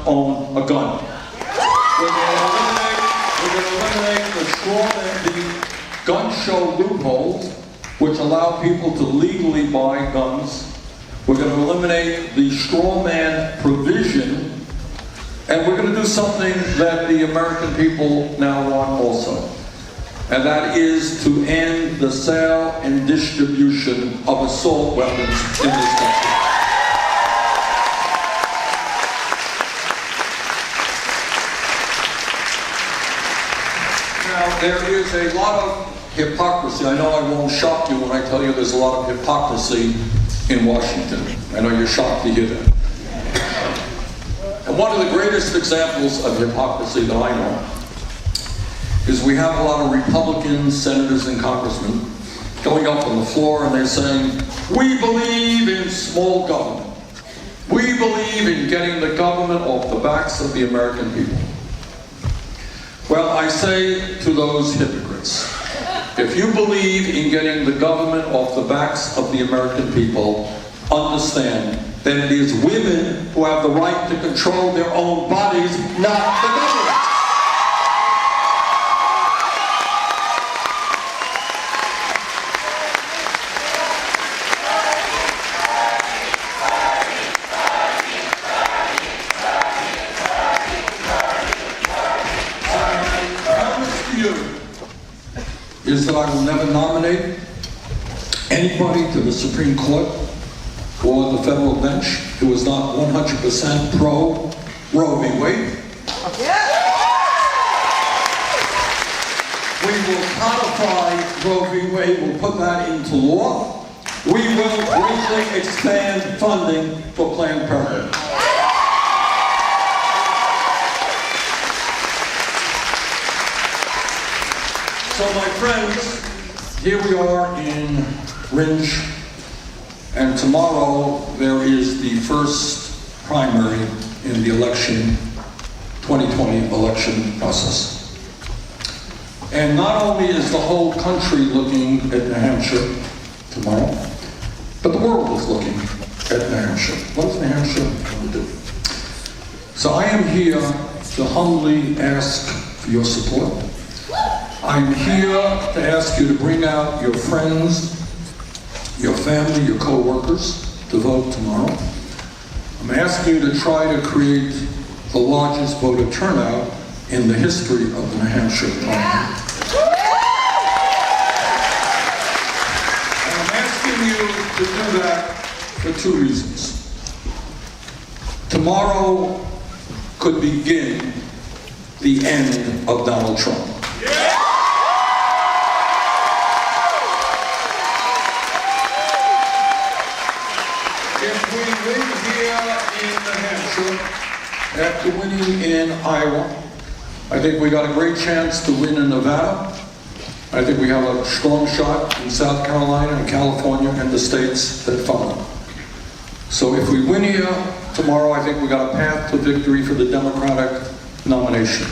not own a gun. We're going to eliminate the gun show loophole, which allow people to legally buy guns. We're going to eliminate the straw man provision, and we're going to do something that the American people now want also, and that is to end the sale and distribution of assault weapons in this country. Now, there is a lot of hypocrisy. I know I won't shock you when I tell you there's a lot of hypocrisy in Washington. I know you're shocked to hear that. And one of the greatest examples of hypocrisy that I know is we have a lot of Republican senators and congressmen going up on the floor and they're saying, we believe in small government. We believe in getting the government off the backs of the American people. Well, I say to those hypocrites, if you believe in getting the government off the backs of the American people, understand that it is women who have the right to control their own bodies, not the government. Is that I will never nominate anybody to the Supreme Court or the federal bench who is not 100% pro Roe v. Wade. We will codify Roe v. Wade, we'll put that into law. We will greatly expand funding for Planned Parenthood. So my friends, here we are in Ringe, and tomorrow there is the first primary in the election, 2020 election process. And not only is the whole country looking at New Hampshire tomorrow, but the world is looking at New Hampshire. What is New Hampshire going to do? So I am here to humbly ask for your support. I'm here to ask you to bring out your friends, your family, your co-workers to vote tomorrow. I'm asking you to try to create the largest voter turnout in the history of the New Hampshire primary. And I'm asking you to do that for two reasons. Tomorrow could begin the end of Donald Trump. If we win here in New Hampshire, after winning in Iowa, I think we got a great chance to win in Nevada. I think we have a strong shot in South Carolina and California and the states that follow. So if we win here tomorrow, I think we got a path to victory for the Democratic nomination.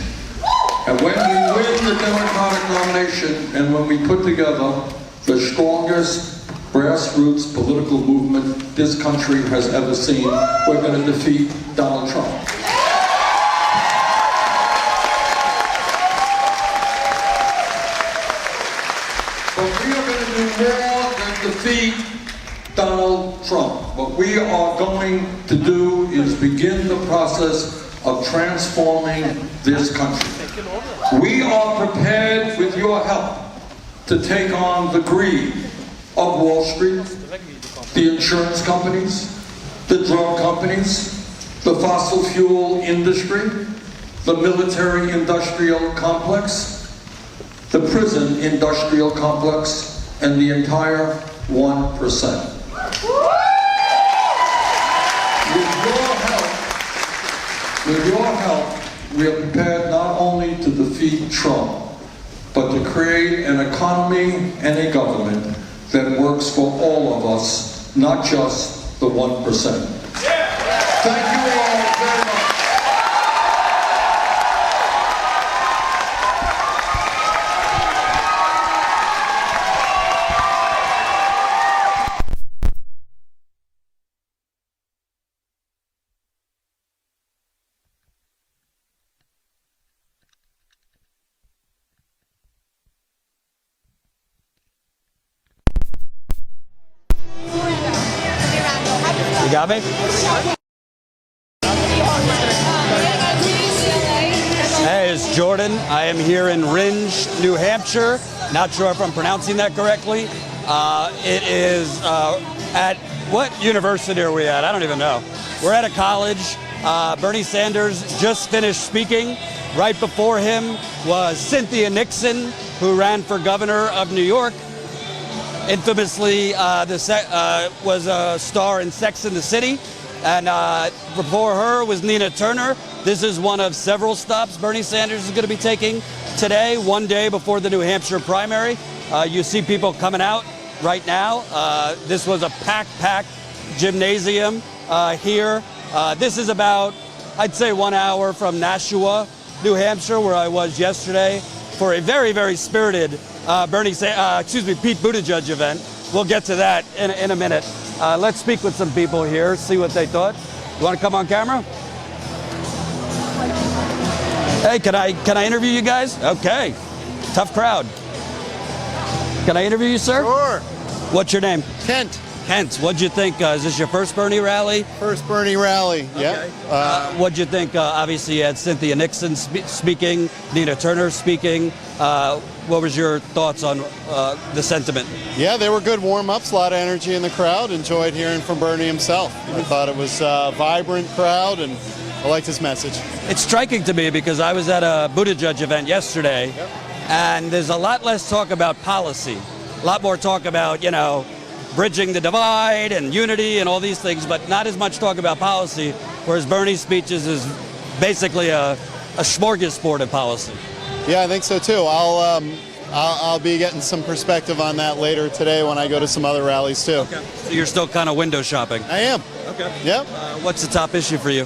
And when we win the Democratic nomination and when we put together the strongest grassroots political movement this country has ever seen, we're going to defeat Donald Trump. But we are going to do more than defeat Donald Trump. What we are going to do is begin the process of transforming this country. We are prepared with your help to take on the greed of Wall Street, the insurance companies, the drug companies, the fossil fuel industry, the military industrial complex, the prison industrial complex, and the entire 1%. With your help, we are prepared not only to defeat Trump, but to create an economy and a government that works for all of us, not just the 1%. Thank you all very much. You got me? Hey, it's Jordan. I am here in Rindge, New Hampshire. Not sure if I'm pronouncing that correctly. It is at what university are we at? I don't even know. We're at a college. Bernie Sanders just finished speaking. Right before him was Cynthia Nixon, who ran for governor of New York. Infamously was a star in Sex and the City. And before her was Nina Turner. This is one of several stops Bernie Sanders is going to be taking today, one day before the New Hampshire primary. You see people coming out right now. This was a packed gymnasium here. This is about, I'd say, 1 hour from Nashua, New Hampshire, where I was yesterday for a very, very spirited Pete Buttigieg event. We'll get to that in a minute. Let's speak with some people here, see what they thought. You want to come on camera? Hey, can I interview you guys? Okay. Tough crowd. Can I interview you, sir? Sure. What's your name? Kent. Kent, what'd you think? Is this your first Bernie rally? First Bernie rally, yeah. Okay. What'd you think? Obviously, you had Cynthia Nixon speaking, Nina Turner speaking. What was your thoughts on the sentiment? Yeah, they were good warm-ups, a lot of energy in the crowd. Enjoyed hearing from Bernie himself. I thought it was a vibrant crowd, and I liked his message. It's striking to me because I was at a Buttigieg event yesterday, and there's a lot less talk about policy, a lot more talk about, bridging the divide and unity and all these things, but not as much talk about policy, whereas Bernie's speeches is basically a smorgasbord of policy. Yeah, I think so too. I'll be getting some perspective on that later today when I go to some other rallies too. Okay. So you're still kind of window shopping? I am. Okay. Yep. What's the top issue for you?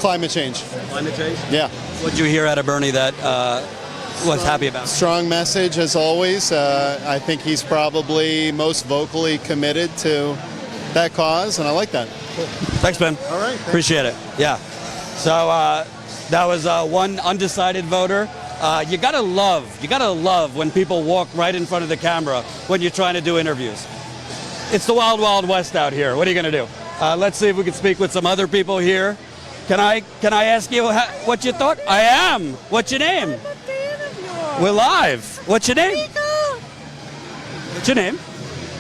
Climate change. Climate change? Yeah. What'd you hear out of Bernie that was happy about? Strong message as always. I think he's probably most vocally committed to that cause, and I like that. Cool. Thanks, Ben. All right. Thanks. Appreciate it. Yeah. So that was one undecided voter. You gotta love when people walk right in front of the camera when you're trying to do interviews. It's the wild, wild west out here. What are you gonna do? Let's see if we can speak with some other people here. Can I ask you what you thought? I am. What's your name? We're live. What's your name? What's your name?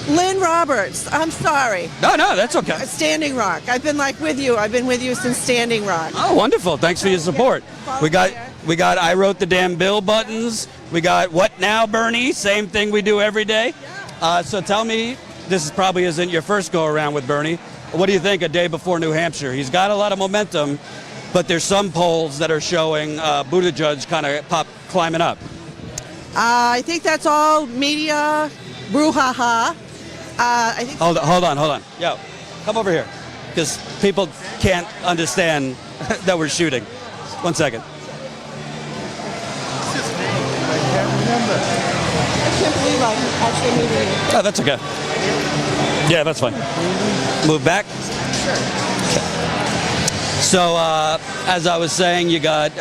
Lynn Roberts. I'm sorry. No, that's okay. Standing Rock. I've been with you. I've been with you since Standing Rock. Oh, wonderful. Thanks for your support. We got I wrote the damn bill buttons. We got What Now, Bernie? Same thing we do every day. So tell me, this probably isn't your first go around with Bernie. What do you think a day before New Hampshire? He's got a lot of momentum, but there's some polls that are showing Buttigieg kind of climbing up. I think that's all media brouhaha. I think. Hold on. Yo, come over here, because people can't understand that we're shooting. 1 second. What's his name? I can't remember. I can't believe I'm actually meeting you. Oh, that's okay. Yeah, that's fine. Move back. Sure. So, as I was saying, you got,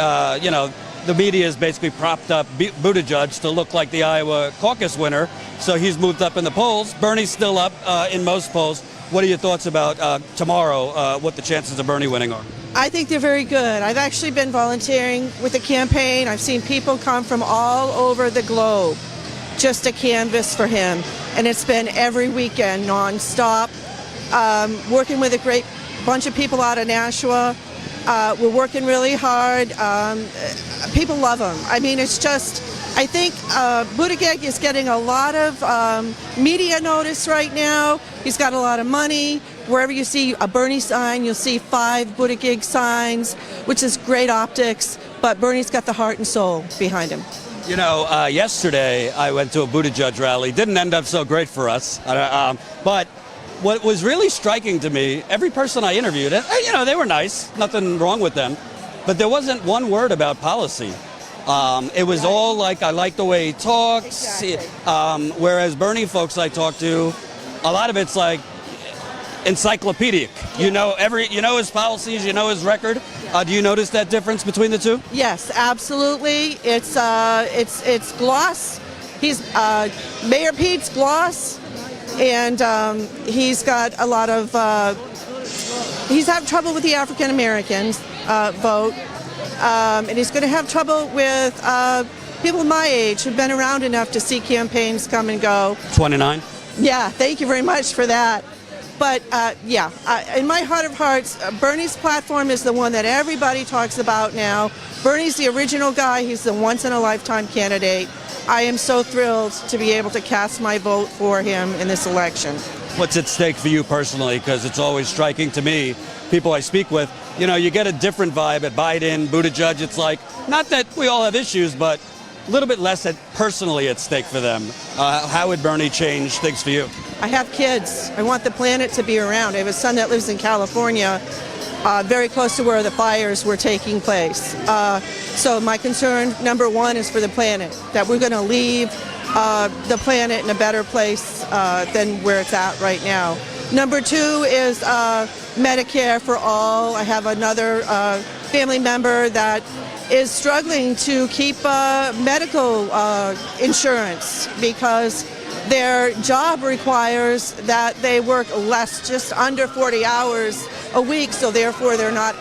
the media has basically propped up Buttigieg to look like the Iowa caucus winner. So he's moved up in the polls. Bernie's still up in most polls. What are your thoughts about tomorrow, what the chances of Bernie winning are? I think they're very good. I've actually been volunteering with the campaign. I've seen people come from all over the globe just to canvass for him. And it's been every weekend, nonstop. Working with a great bunch of people out of Nashua. We're working really hard. People love him. I mean, it's just, I think Buttigieg is getting a lot of media notice right now. He's got a lot of money. Wherever you see a Bernie sign, you'll see 5 Buttigieg signs, which is great optics. But Bernie's got the heart and soul behind him. Yesterday I went to a Buttigieg rally. Didn't end up so great for us. But what was really striking to me, every person I interviewed, they were nice, nothing wrong with them, but there wasn't one word about policy. It was all like, I like the way he talks, Exactly. Whereas Bernie folks I talk to, a lot of it's like encyclopedic. You know his policies, you know his record. Do you notice that difference between the two? Yes, absolutely. It's gloss. He's Mayor Pete's gloss, and he's got a lot of he's having trouble with the African Americans vote, and he's going to have trouble with people my age who've been around enough to see campaigns come and go. 29? Yeah, thank you very much for that. But in my heart of hearts, Bernie's platform is the one that everybody talks about now. Bernie's the original guy. He's the once-in-a-lifetime candidate. I am so thrilled to be able to cast my vote for him in this election. What's at stake for you personally? Because it's always striking to me, people I speak with, you get a different vibe at Biden, Buttigieg. It's like, not that we all have issues, but a little bit less personally at stake for them. How would Bernie change things for you? I have kids. I want the planet to be around. I have a son that lives in California, very close to where the fires were taking place. So my concern, number one, is for the planet, that we're going to leave the planet in a better place than where it's at right now. Number two is Medicare for all. I have another family member that is struggling to keep medical insurance because their job requires that they work less, just under 40 hours a week, so therefore they're not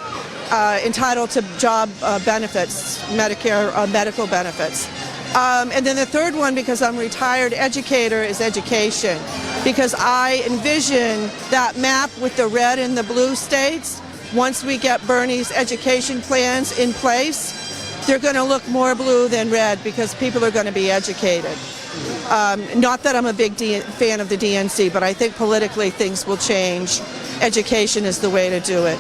entitled to job benefits, Medicare medical benefits. And then the third one, because I'm a retired educator, is education. Because I envision that map with the red and the blue states, once we get Bernie's education plans in place, they're going to look more blue than red because people are going to be educated. Not that I'm a big fan of the DNC, but I think politically things will change. Education is the way to do it.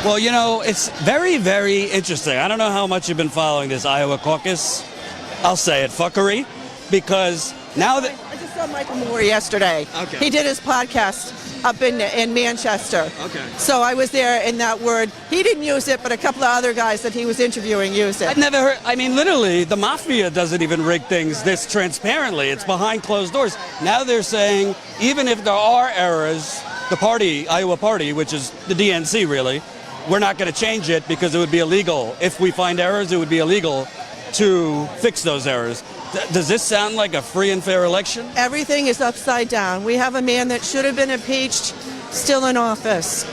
Well, it's very, very interesting. I don't know how much you've been following this Iowa caucus. I'll say it, fuckery, because now that... I just saw Michael Moore yesterday. Okay. He did his podcast up in Manchester. Okay. So I was there, in that word. He didn't use it, but a couple of other guys that he was interviewing used it. I've never heard, literally, the mafia doesn't even rig things this transparently. It's behind closed doors. Now they're saying, even if there are errors, the party, Iowa Party, which is the DNC really, we're not going to change it because it would be illegal. If we find errors, it would be illegal to fix those errors. Does this sound like a free and fair election? Everything is upside down. We have a man that should have been impeached still in office.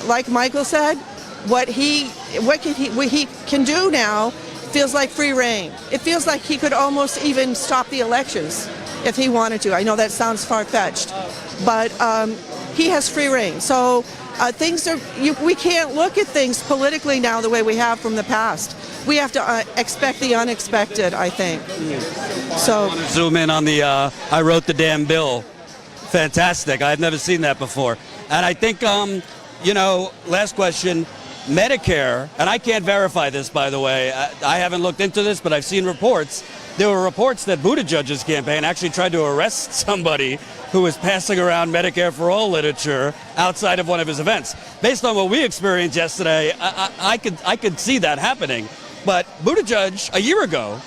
Like Michael said, what he can do now feels like free reign. It feels like he could almost even stop the elections if he wanted to. I know that sounds far-fetched, but he has free reign. So we can't look at things politically now the way we have from the past. We have to expect the unexpected, I think. So I want to zoom in on the I wrote the damn bill. Fantastic. I've never seen that before. And I think, last question, Medicare, and I can't verify this, by the way. I haven't looked into this, but I've seen reports. There were reports that Buttigieg's campaign actually tried to arrest somebody who was passing around Medicare for All literature outside of one of his events. Based on what we experienced yesterday, I could see that happening. But Buttigieg, a year ago,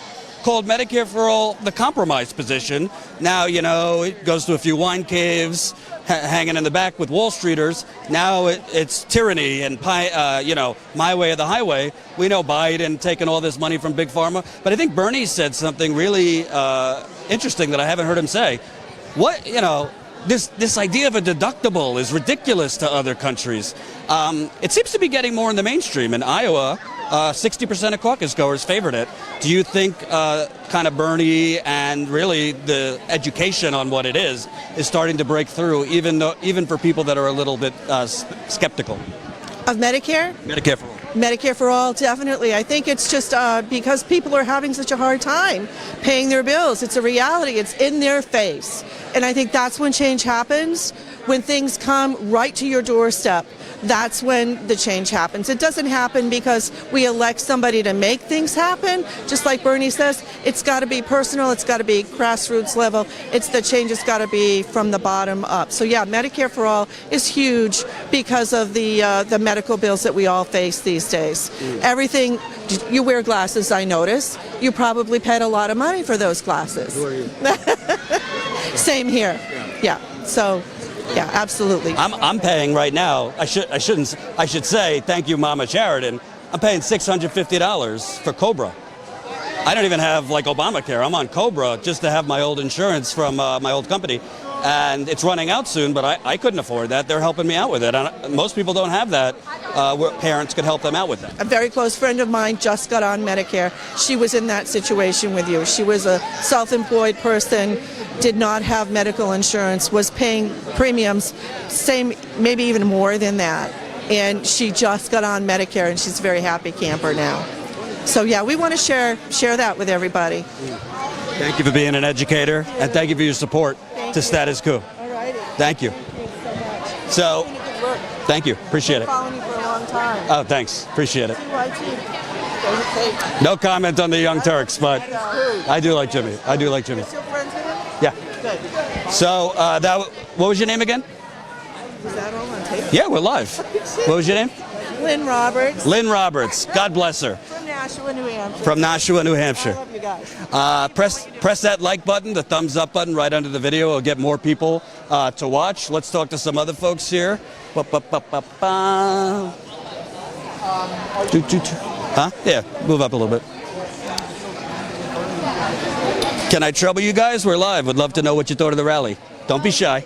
called Medicare for All the compromise position. Now, it goes to a few wine caves, hanging in the back with Wall Streeters. Now it's tyranny and, my way or the highway. We know Biden taking all this money from Big Pharma. But I think Bernie said something really interesting that I haven't heard him say. This idea of a deductible is ridiculous to other countries. It seems to be getting more in the mainstream. In Iowa, 60% of caucus goers favored it. Do you think kind of Bernie and really the education on what it is starting to break through, even for people that are a little bit skeptical? of Medicare? Medicare for all. Medicare for all, definitely. I think it's just because people are having such a hard time paying their bills. It's a reality. It's in their face. And I think that's when change happens, when things come right to your doorstep. That's when the change happens. It doesn't happen because we elect somebody to make things happen. Just like Bernie says, it's got to be personal. It's got to be grassroots level. The change has got to be from the bottom up. So yeah, Medicare for all is huge because of the medical bills that we all face these days. Everything. You wear glasses, I notice. You probably paid a lot of money for those glasses. Who are you? Same here. Yeah. So. Yeah, absolutely. I'm paying right now. I should say thank you, Mama Sheridan. I'm paying $650 for Cobra. I don't even have like Obamacare. I'm on Cobra just to have my old insurance from my old company. and it's running out soon, but I couldn't afford that. They're helping me out with it. And most people don't have that, where parents could help them out with that. A very close friend of mine just got on Medicare. She was in that situation with you. She was a self-employed person, did not have medical insurance, was paying premiums, same, maybe even more than that. And she just got on Medicare, and she's a very happy camper now. So yeah, we want to share that with everybody. Thank you for being an educator, and thank you for your support to Status Coup. All righty. Thank you. Thanks so much. So, Doing good work. thank you. Appreciate it. Following you for a long time. Oh, thanks. Appreciate it. TYT. No comment on the Young Turks, but I do like Jimmy. I do like Jimmy. Still friends with him? Yeah. Good. So, what was your name again? Is that all on tape? Yeah, we're live. What was your name? Lynn Roberts. Lynn Roberts. God bless her. From Nashua, New Hampshire. From Nashua, New I Hampshire. love you guys. Press that like button, the thumbs up button right under the video. It'll get more people to watch. Let's talk to some other folks here. Huh? Yeah, move up a little bit. Can I trouble you guys? We're live. Would love to know what you thought of the rally. Don't be shy.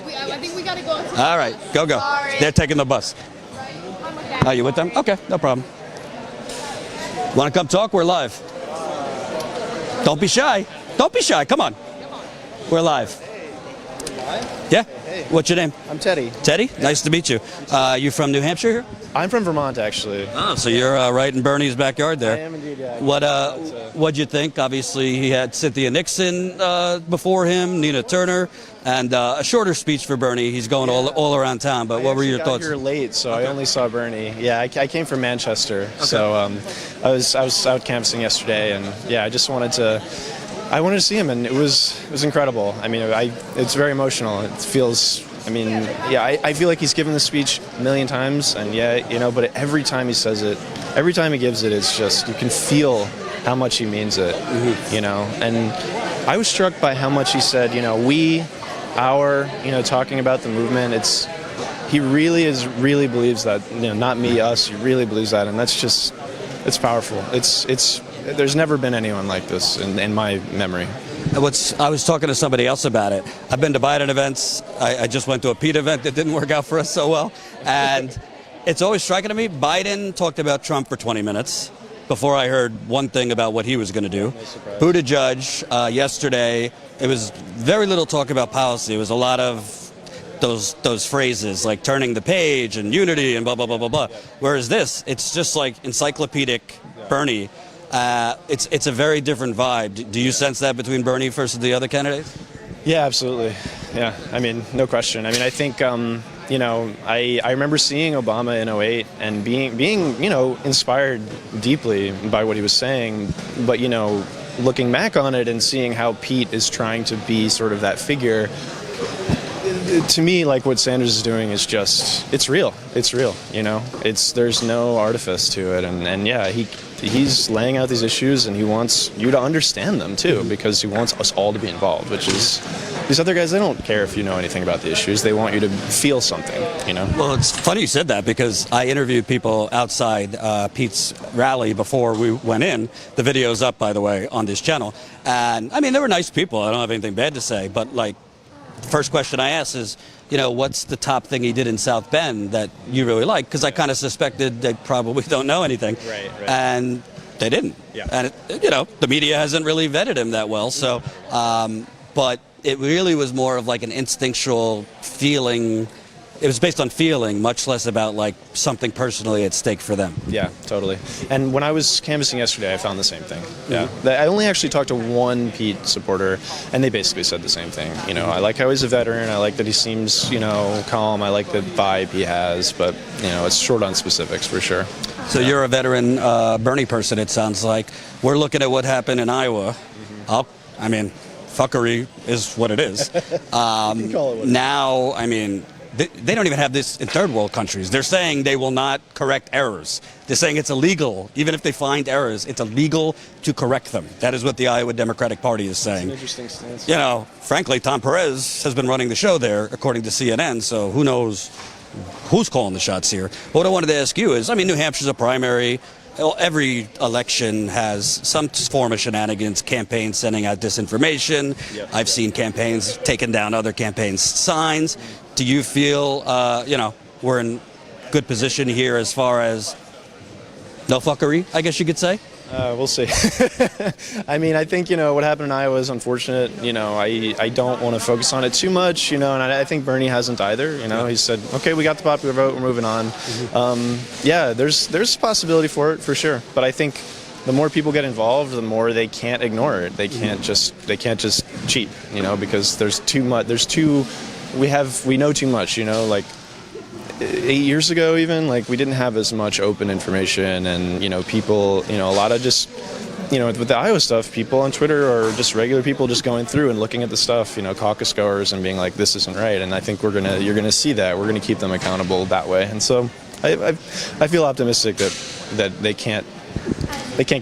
I think we gotta go. All right, go. Sorry. They're taking the bus. Are you with them? Okay, no problem. Want to come talk? We're live. Don't be shy. Don't be shy. Come on. We're live. Yeah. What's your name? I'm Teddy. Teddy? Nice to meet you. You from New Hampshire here? I'm from Vermont, actually. Oh, so you're right in Bernie's backyard there. I am indeed, yeah. What'd you think? Obviously, he had Cynthia Nixon before him, Nina Turner, and a shorter speech for Bernie. He's going all around town. But what were your thoughts? I got here late, so I only saw Bernie. Yeah, I came from Manchester, so I was out canvassing yesterday, and yeah, I just wanted to. I wanted to see him, and it was incredible. I mean, it's very emotional. It feels. I mean, yeah, I feel like he's given the speech a million times, and yeah, but every time he says it, every time he gives it, it's just, you can feel how much he means it, and I was struck by how much he said, talking about the movement, he really believes that, not me, us, he really believes that, and that's just, it's powerful. There's never been anyone like this in my memory. I was talking to somebody else about it. I've been to Biden events. I just went to a Pete event that didn't work out for us so well. And it's always striking to me, Biden talked about Trump for 20 minutes before I heard one thing about what he was going to do. Buttigieg, yesterday, it was very little talk about policy. It was a lot of those phrases like turning the page and unity and blah, blah, blah, blah, blah. Whereas this, it's just like encyclopedic Bernie. It's a very different vibe. Do you sense that between Bernie versus the other candidates? Yeah, absolutely. Yeah, I mean, no question. I mean, I think, I remember seeing Obama in 2008 and being inspired deeply by what he was saying. But, looking back on it and seeing how Pete is trying to be sort of that figure, to me, like what Sanders is doing is just, it's real. It's real, there's no artifice to it. And yeah, he's laying out these issues, and he wants you to understand them too, because he wants us all to be involved, which is, these other guys, they don't care if you know anything about the issues. They want you to feel something, Well, it's funny you said that, because I interviewed people outside Pete's rally before we went in. The video's up, by the way, on this channel. And I mean, they were nice people. I don't have anything bad to say, but like, the first question I asked is, what's the top thing he did in South Bend that you really like? Because I kind of suspected they probably don't know anything. Right. And they didn't. Yeah. And, the media hasn't really vetted him that well. So, but it really was more of like an instinctual feeling. It was based on feeling, much less about like something personally at stake for them. Yeah, totally. And when I was canvassing yesterday, I found the same thing. Yeah. I only actually talked to one Pete supporter, and they basically said the same thing. I like how he's a veteran. I like that he seems, calm. I like the vibe he has, but, it's short on specifics for sure. So you're a veteran Bernie person, it sounds like. We're looking at what happened in Iowa. Fuckery is what it is. Now, they don't even have this in third world countries. They're saying they will not correct errors. They're saying it's illegal. Even if they find errors, it's illegal to correct them. That is what the Iowa Democratic Party is saying. That's an interesting stance. Frankly, Tom Perez has been running the show there, according to CNN, so who knows who's calling the shots here. What I wanted to ask you is, New Hampshire's a primary. every election has some form of shenanigans, campaigns sending out disinformation. Yep. I've seen campaigns taking down other campaigns' signs. Do you feel, we're in good position here as far as no fuckery, I guess you could say? We'll see. I mean, I think, what happened in Iowa is unfortunate. I don't want to focus on it too much, and I think Bernie hasn't either. He said, okay, we got the popular vote, we're moving on. Yeah, there's a possibility for it, for sure. But I think the more people get involved, the more they can't ignore it. They can't just cheat, because we know too much, like 8 years ago even, we didn't have as much open information, and people, a lot of just, with the Iowa stuff, people on Twitter are just regular people just going through and looking at the stuff, caucus goers, and being like, this isn't right. And I think you're gonna see that. We're gonna keep them accountable that way. And so I feel optimistic that they can't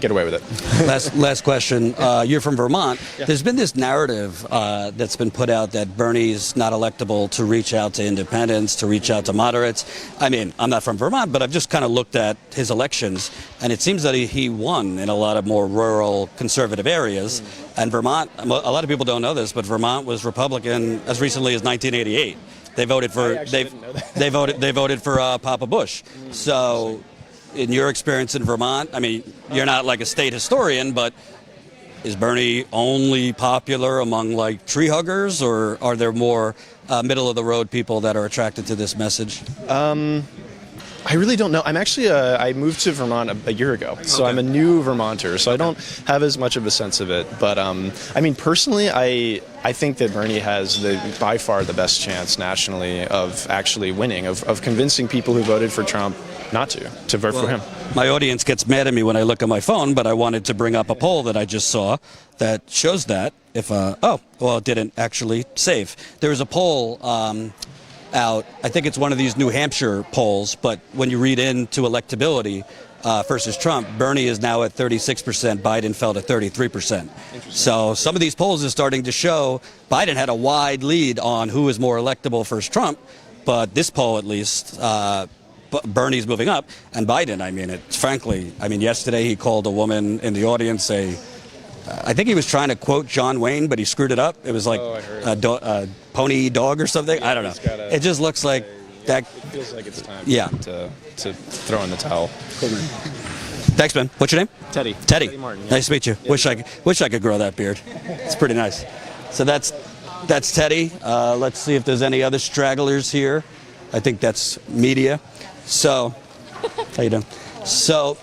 get away with it. Last question. You're from Vermont. Yeah. There's been this narrative that's been put out that Bernie's not electable to reach out to independents, to reach out to moderates. I mean, I'm not from Vermont, but I've just kind of looked at his elections, and it seems that he won in a lot of more rural conservative areas. And Vermont, a lot of people don't know this, but Vermont was Republican as recently as 1988. They voted for they voted for Papa Bush. So, in your experience in Vermont, I mean, you're not like a state historian, but is Bernie only popular among tree huggers, or are there more middle of the road people that are attracted to this message? I really don't know. I'm actually, I moved to Vermont a year ago, so I'm a new Vermonter, so I don't have as much of a sense of it. But I mean, personally, I think that Bernie has by far the best chance nationally of actually winning, of convincing people who voted for Trump not to vote for him. My audience gets mad at me when I look at my phone, but I wanted to bring up a poll that I just saw that shows that if, it didn't actually save. There was a poll out, I think it's one of these New Hampshire polls, but when you read into electability versus Trump, Bernie is now at 36%, Biden fell to 33%. So some of these polls are starting to show Biden had a wide lead on who is more electable versus Trump, but this poll at least, Bernie's moving up, and Biden, yesterday he called a woman in the audience I think he was trying to quote John Wayne, but he screwed it up. It was like pony dog or something. I don't know. It just looks like that. It feels like it's time to throw in the towel. Cool, man. Thanks, man. What's your name? Teddy. Teddy Martin. Yeah. Nice to meet you. Yeah, wish I could grow that beard. It's pretty nice. So that's Teddy. Let's see if there's any other stragglers here. I think that's media. So, how you doing? So,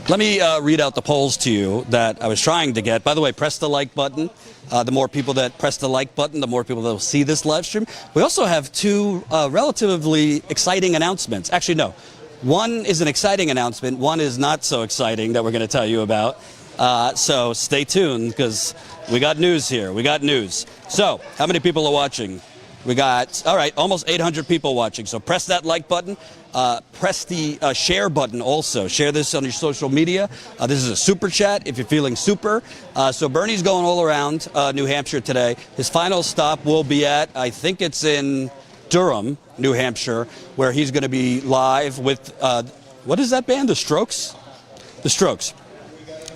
let me read out the polls to you that I was trying to get. By the way, press the like button. The more people that press the like button, the more people that will see this live stream. We also have two relatively exciting announcements. Actually, no. One is an exciting announcement. One is not so exciting that we're going to tell you about. So, stay tuned because we got news here. We got news. So, how many people are watching? We got, all right, almost 800 people watching. So press that like button. Press the share button also. Share this on your social media. This is a super chat if you're feeling super. So Bernie's going all around New Hampshire today. His final stop will be at, I think it's in Durham, New Hampshire, where he's going to be live with, what is that band? The Strokes? The Strokes.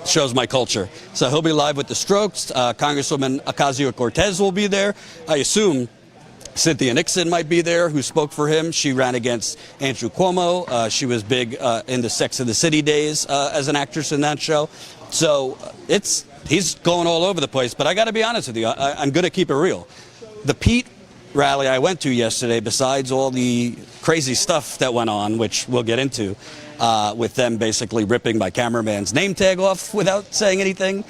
Shows my culture. So he'll be live with the Strokes. Congresswoman Ocasio-Cortez will be there. I assume Cynthia Nixon might be there, who spoke for him. She ran against Andrew Cuomo. She was big in the Sex and the City days as an actress in that show. So he's going all over the place. But I got to be honest with you, I'm going to keep it real. The Pete rally I went to yesterday, besides all the crazy stuff that went on, which we'll get into, with them basically ripping my cameraman's name tag off without saying anything,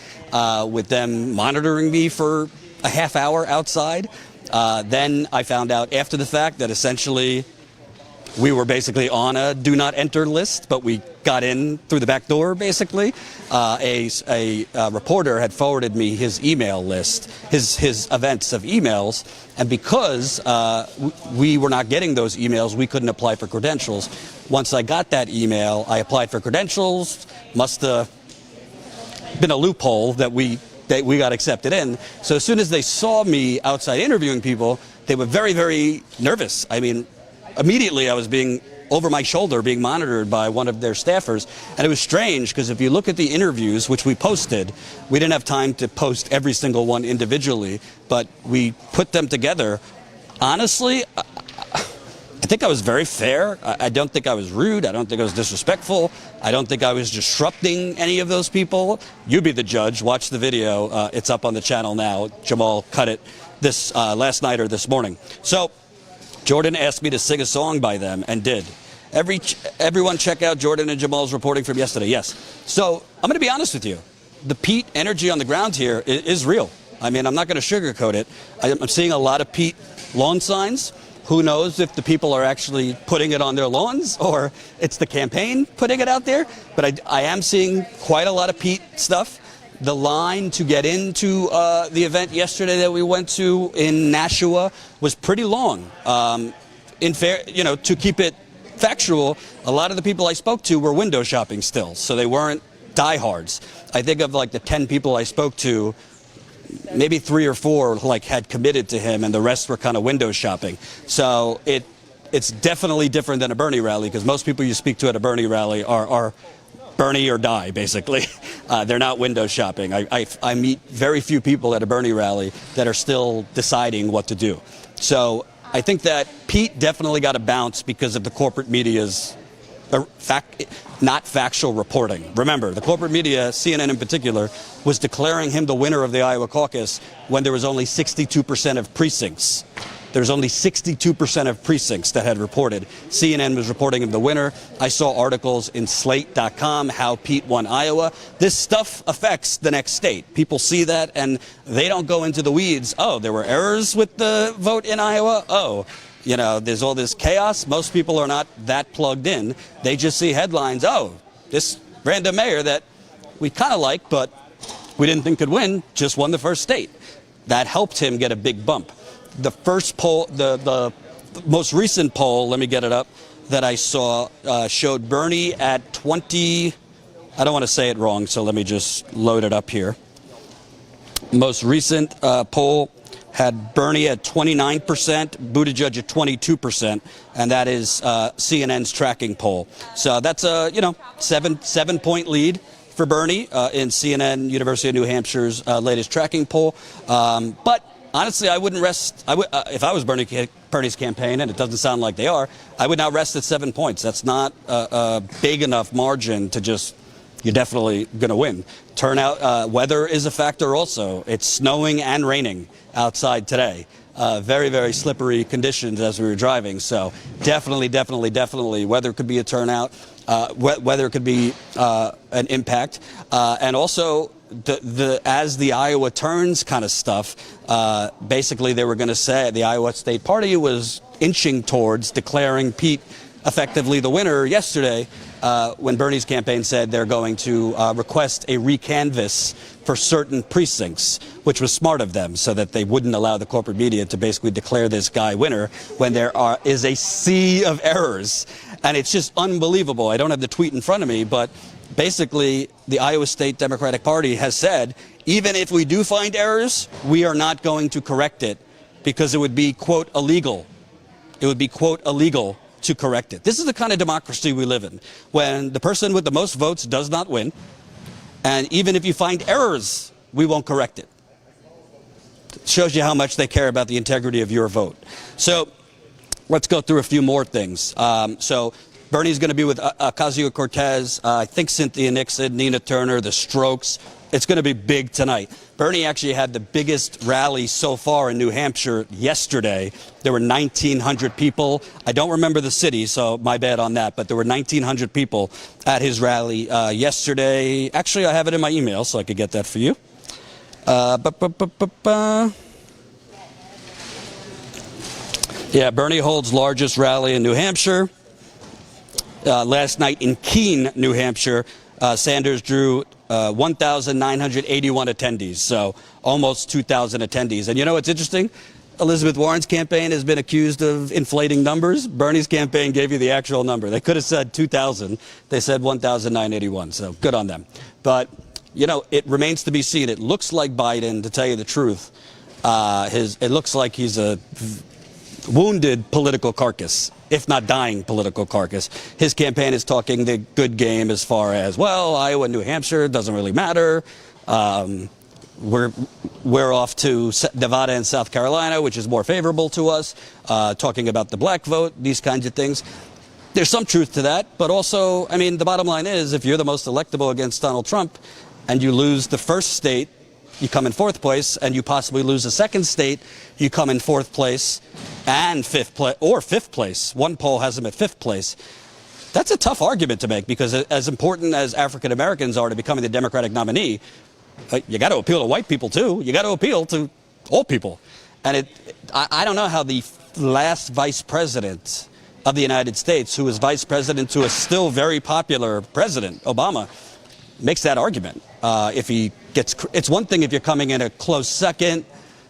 with them monitoring me for a half hour outside. Then I found out after the fact that essentially we were basically on a do not enter list, but we got in through the back door, basically. A reporter had forwarded me his email list, his events of emails, and because we were not getting those emails, we couldn't apply for credentials. Once I got that email, I applied for credentials. Must have been a loophole that we got accepted in. So as soon as they saw me outside interviewing people, they were very, very nervous. I mean, immediately I was being over my shoulder being monitored by one of their staffers. And it was strange because if you look at the interviews, which we posted, we didn't have time to post every single one individually, but we put them together. Honestly, I think I was very fair. I don't think I was rude. I don't think I was disrespectful. I don't think I was disrupting any of those people. You be the judge. Watch the video. It's up on the channel now. Jamal cut it this last night or this morning. So Jordan asked me to sing a song by them and did. Everyone check out Jordan and Jamal's reporting from yesterday. Yes. So I'm going to be honest with you. The Pete energy on the ground here is real. I mean, I'm not going to sugarcoat it. I'm seeing a lot of Pete lawn signs. Who knows if the people are actually putting it on their lawns or it's the campaign putting it out there. But I am seeing quite a lot of Pete stuff. The line to get into the event yesterday that we went to in Nashua was pretty long. To keep it factual, a lot of the people I spoke to were window shopping still, so they weren't diehards. I think of like the 10 people I spoke to, maybe 3 or 4 had committed to him, and the rest were kind of window shopping. So it's definitely different than a Bernie rally, because most people you speak to at a Bernie rally are Bernie or die, basically. They're not window shopping. I meet very few people at a Bernie rally that are still deciding what to do. So I think that Pete definitely got a bounce because of the corporate media's not factual reporting. Remember, the corporate media, CNN in particular, was declaring him the winner of the Iowa caucus when there was only 62% of precincts. There's only 62% of precincts that had reported. CNN was reporting him the winner. I saw articles in Slate.com how Pete won Iowa. This stuff affects the next state. People see that and they don't go into the weeds. Oh, there were errors with the vote in Iowa. Oh, there's all this chaos. Most people are not that plugged in. They just see headlines. Oh, this random mayor that we kind of like, but we didn't think could win, just won the first state. That helped him get a big bump. The first poll, the most recent poll, let me get it up, that I saw showed Bernie at 20, I don't want to say it wrong, so let me just load it up here. Most recent poll had Bernie at 29%, Buttigieg at 22%, and that is CNN's tracking poll. So that's a 7-point lead for Bernie in CNN, University of New Hampshire's latest tracking poll. But honestly, I wouldn't rest. If I was Bernie's campaign, and it doesn't sound like they are, I would not rest at 7 points. That's not a big enough margin to just. You're definitely going to win. Turnout, weather is a factor also. It's snowing and raining outside today. Very, very slippery conditions as we were driving. So definitely, weather could be a turnout. Weather could be an impact. And also, as the Iowa turns kind of stuff, basically they were going to say the Iowa State Party was inching towards declaring Pete effectively the winner yesterday when Bernie's campaign said they're going to request a recanvass for certain precincts, which was smart of them, so that they wouldn't allow the corporate media to basically declare this guy winner when there is a sea of errors. And it's just unbelievable. I don't have the tweet in front of me, but basically the Iowa State Democratic Party has said, even if we do find errors, we are not going to correct it because it would be, quote, illegal. It would be, quote, illegal to correct it. This is the kind of democracy we live in, when the person with the most votes does not win, and even if you find errors, we won't correct it. It shows you how much they care about the integrity of your vote. So let's go through a few more things. So Bernie's going to be with Ocasio-Cortez, I think Cynthia Nixon, Nina Turner, the Strokes. It's going to be big tonight. Bernie actually had the biggest rally so far in New Hampshire yesterday. There were 1,900 people. I don't remember the city, so my bad on that, but there were 1,900 people at his rally yesterday. Actually, I have it in my email, so I could get that for you. Yeah, Bernie holds largest rally in New Hampshire. Last night in Keene, New Hampshire, Sanders drew 1,981 attendees, so almost 2,000 attendees. And you know what's interesting? Elizabeth Warren's campaign has been accused of inflating numbers. Bernie's campaign gave you the actual number. They could have said 2,000. They said 1,981, so good on them. But, it remains to be seen. It looks like Biden, to tell you the truth, it looks like he's wounded political carcass, if not dying political carcass. His campaign is talking the good game as far as, well, Iowa, New Hampshire, doesn't really matter. We're off to Nevada and South Carolina, which is more favorable to us, talking about the black vote, these kinds of things. There's some truth to that, but also, I mean, the bottom line is, if you're the most electable against Donald Trump and you lose the first state, you come in fourth place, and you possibly lose a second state, you come in fourth place and fifth place. One poll has them at fifth place. That's a tough argument to make, because as important as African Americans are to becoming the Democratic nominee, you got to appeal to white people too. You got to appeal to all people. And I don't know how the last vice president of the United States, who was vice president to a still very popular president, Obama, makes that argument. If he gets, it's one thing if you're coming in a close second,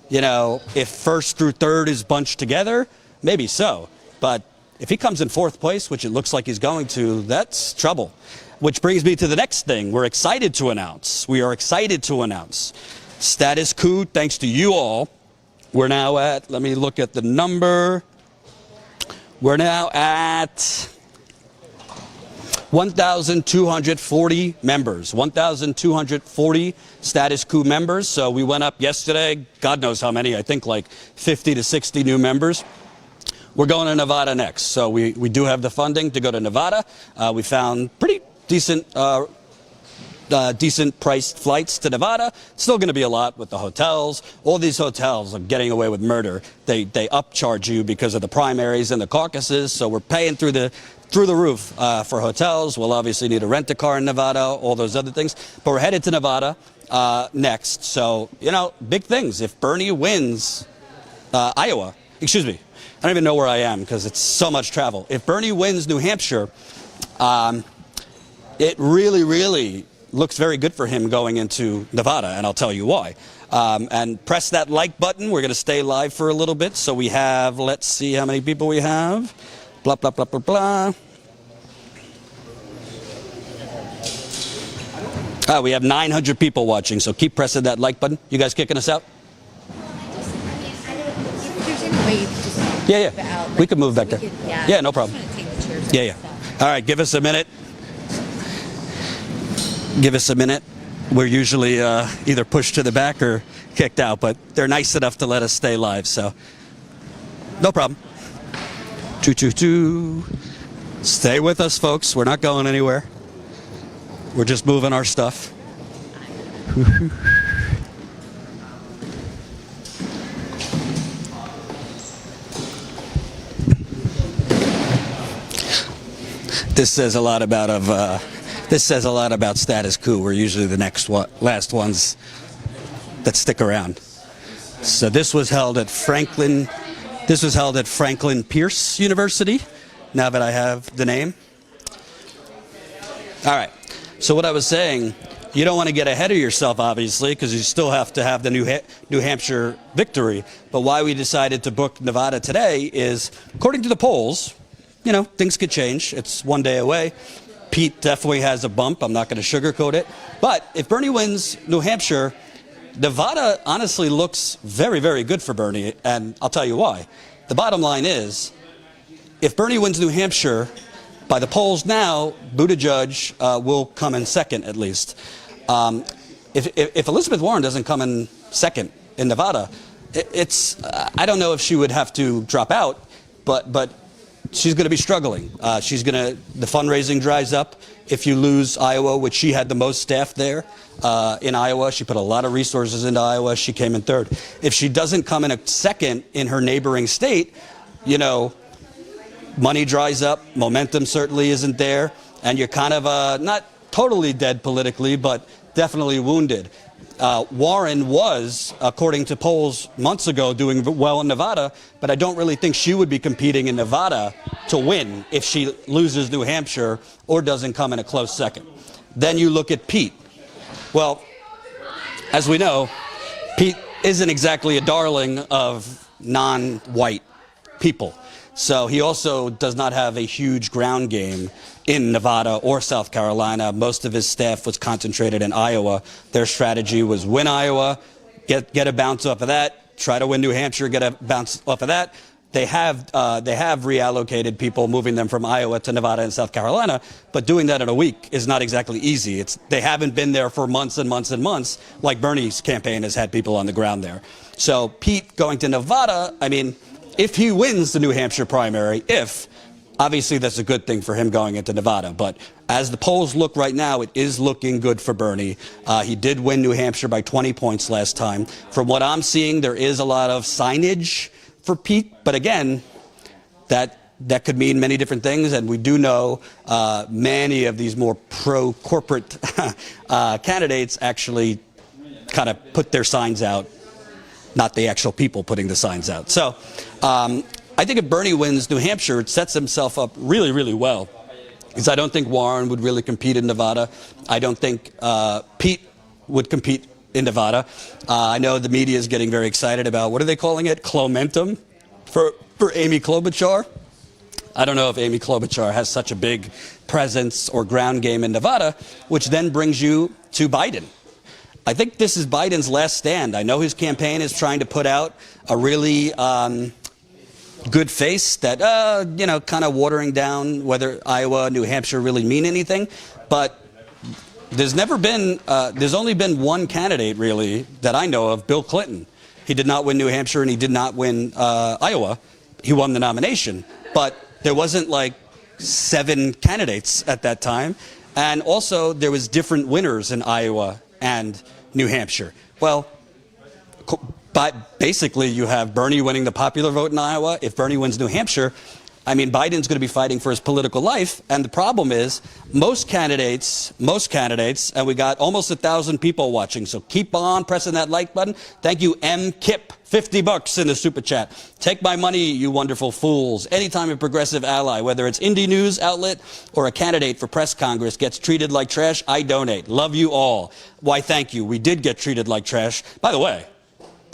you know, if first through third is bunched together, maybe so. But if he comes in fourth place, which it looks like he's going to, that's trouble. Which brings me to the next thing we're excited to announce. We are excited to announce status coup, thanks to you all. We're now at, let me look at the number. We're now at 1,240 members, 1,240 status coup members. So we went up yesterday, God knows how many, I think like 50 to 60 new members. We're going to Nevada next. So we do have the funding to go to Nevada. We found pretty decent priced flights to Nevada. Still going to be a lot with the hotels. All these hotels are getting away with murder. They upcharge you because of the primaries and the caucuses. So we're paying through the roof for hotels. We'll obviously need to rent a car in Nevada, all those other things. But we're headed to Nevada next. So, you know, big things. If Bernie wins Iowa, excuse me, I don't even know where I am because it's so much travel. If Bernie wins New Hampshire, it really, really looks very good for him going into Nevada, and I'll tell you why. And press that like button. We're going to stay live for a little bit. So we have, let's see how many people we have. Blah, blah, blah, blah, blah. We have 900 people watching, so keep pressing that like button. You guys kicking us out? Yeah. We could move back there. Yeah, no problem. Yeah. All right, give us a minute. Give us a minute. We're usually either pushed to the back or kicked out, but they're nice enough to let us stay live, so no problem. 222. Stay with us, folks. We're not going anywhere. We're just moving our stuff. This says a lot about status coup. We're usually the last ones that stick around. So this was held at Franklin Pierce University, now that I have the name. All right. So what I was saying, you don't want to get ahead of yourself, obviously, because you still have to have the New Hampshire victory. But why we decided to book Nevada today is, according to the polls, you know, things could change. It's one day away. Pete definitely has a bump. I'm not going to sugarcoat it. But if Bernie wins New Hampshire, Nevada honestly looks very, very good for Bernie, and I'll tell you why. The bottom line is, if Bernie wins New Hampshire, by the polls now, Buttigieg will come in second at least. If Elizabeth Warren doesn't come in second in Nevada, I don't know if she would have to drop out, but she's going to be struggling. The fundraising dries up. If you lose Iowa, which she had the most staff there in Iowa, she put a lot of resources into Iowa. She came in third. If she doesn't come in a second in her neighboring state, you know, money dries up. Momentum certainly isn't there. And you're kind of not totally dead politically, but definitely wounded. Warren was, according to polls months ago, doing well in Nevada, but I don't really think she would be competing in Nevada to win if she loses New Hampshire or doesn't come in a close second. Then you look at Pete. Well, as we know, Pete isn't exactly a darling of non-white people. So he also does not have a huge ground game in Nevada or South Carolina. Most of his staff was concentrated in Iowa. Their strategy was win Iowa, get a bounce off of that, try to win New Hampshire, get a bounce off of that, they have reallocated people, moving them from Iowa to Nevada and South Carolina, but doing that in a week is not exactly easy. They haven't been there for months and months and months, like Bernie's campaign has had people on the ground there. So Pete going to Nevada, I mean, if he wins the New Hampshire primary, obviously that's a good thing for him going into Nevada. But as the polls look right now, it is looking good for Bernie. He did win New Hampshire by 20 points last time. From what I'm seeing, there is a lot of signage for Pete. But again, that could mean many different things. And we do know many of these more pro-corporate candidates actually kind of put their signs out, not the actual people putting the signs out. So I think if Bernie wins New Hampshire, it sets himself up really, really well. Because I don't think Warren would really compete in Nevada. I don't think Pete would compete in Nevada. I know the media is getting very excited about, what are they calling it? Clomentum for Amy Klobuchar. I don't know if Amy Klobuchar has such a big presence or ground game in Nevada, which then brings you to Biden. I think this is Biden's last stand. I know his campaign is trying to put out a really good face that, kind of watering down whether Iowa, New Hampshire really mean anything. But there's only been one candidate really that I know of, Bill Clinton. He did not win New Hampshire and he did not win Iowa. He won the nomination. But there wasn't like 7 candidates at that time. And also there was different winners in Iowa and New Hampshire. Well, but basically you have Bernie winning the popular vote in Iowa. If Bernie wins New Hampshire, I mean, Biden's going to be fighting for his political life. And the problem is most candidates, and we got almost 1,000 people watching. So keep on pressing that like button. Thank you, M. Kip, $50 in the super chat. Take my money, you wonderful fools. Anytime a progressive ally, whether it's indie news outlet or a candidate for press congress, gets treated like trash, I donate. Love you all. Why, thank you. We did get treated like trash. By the way,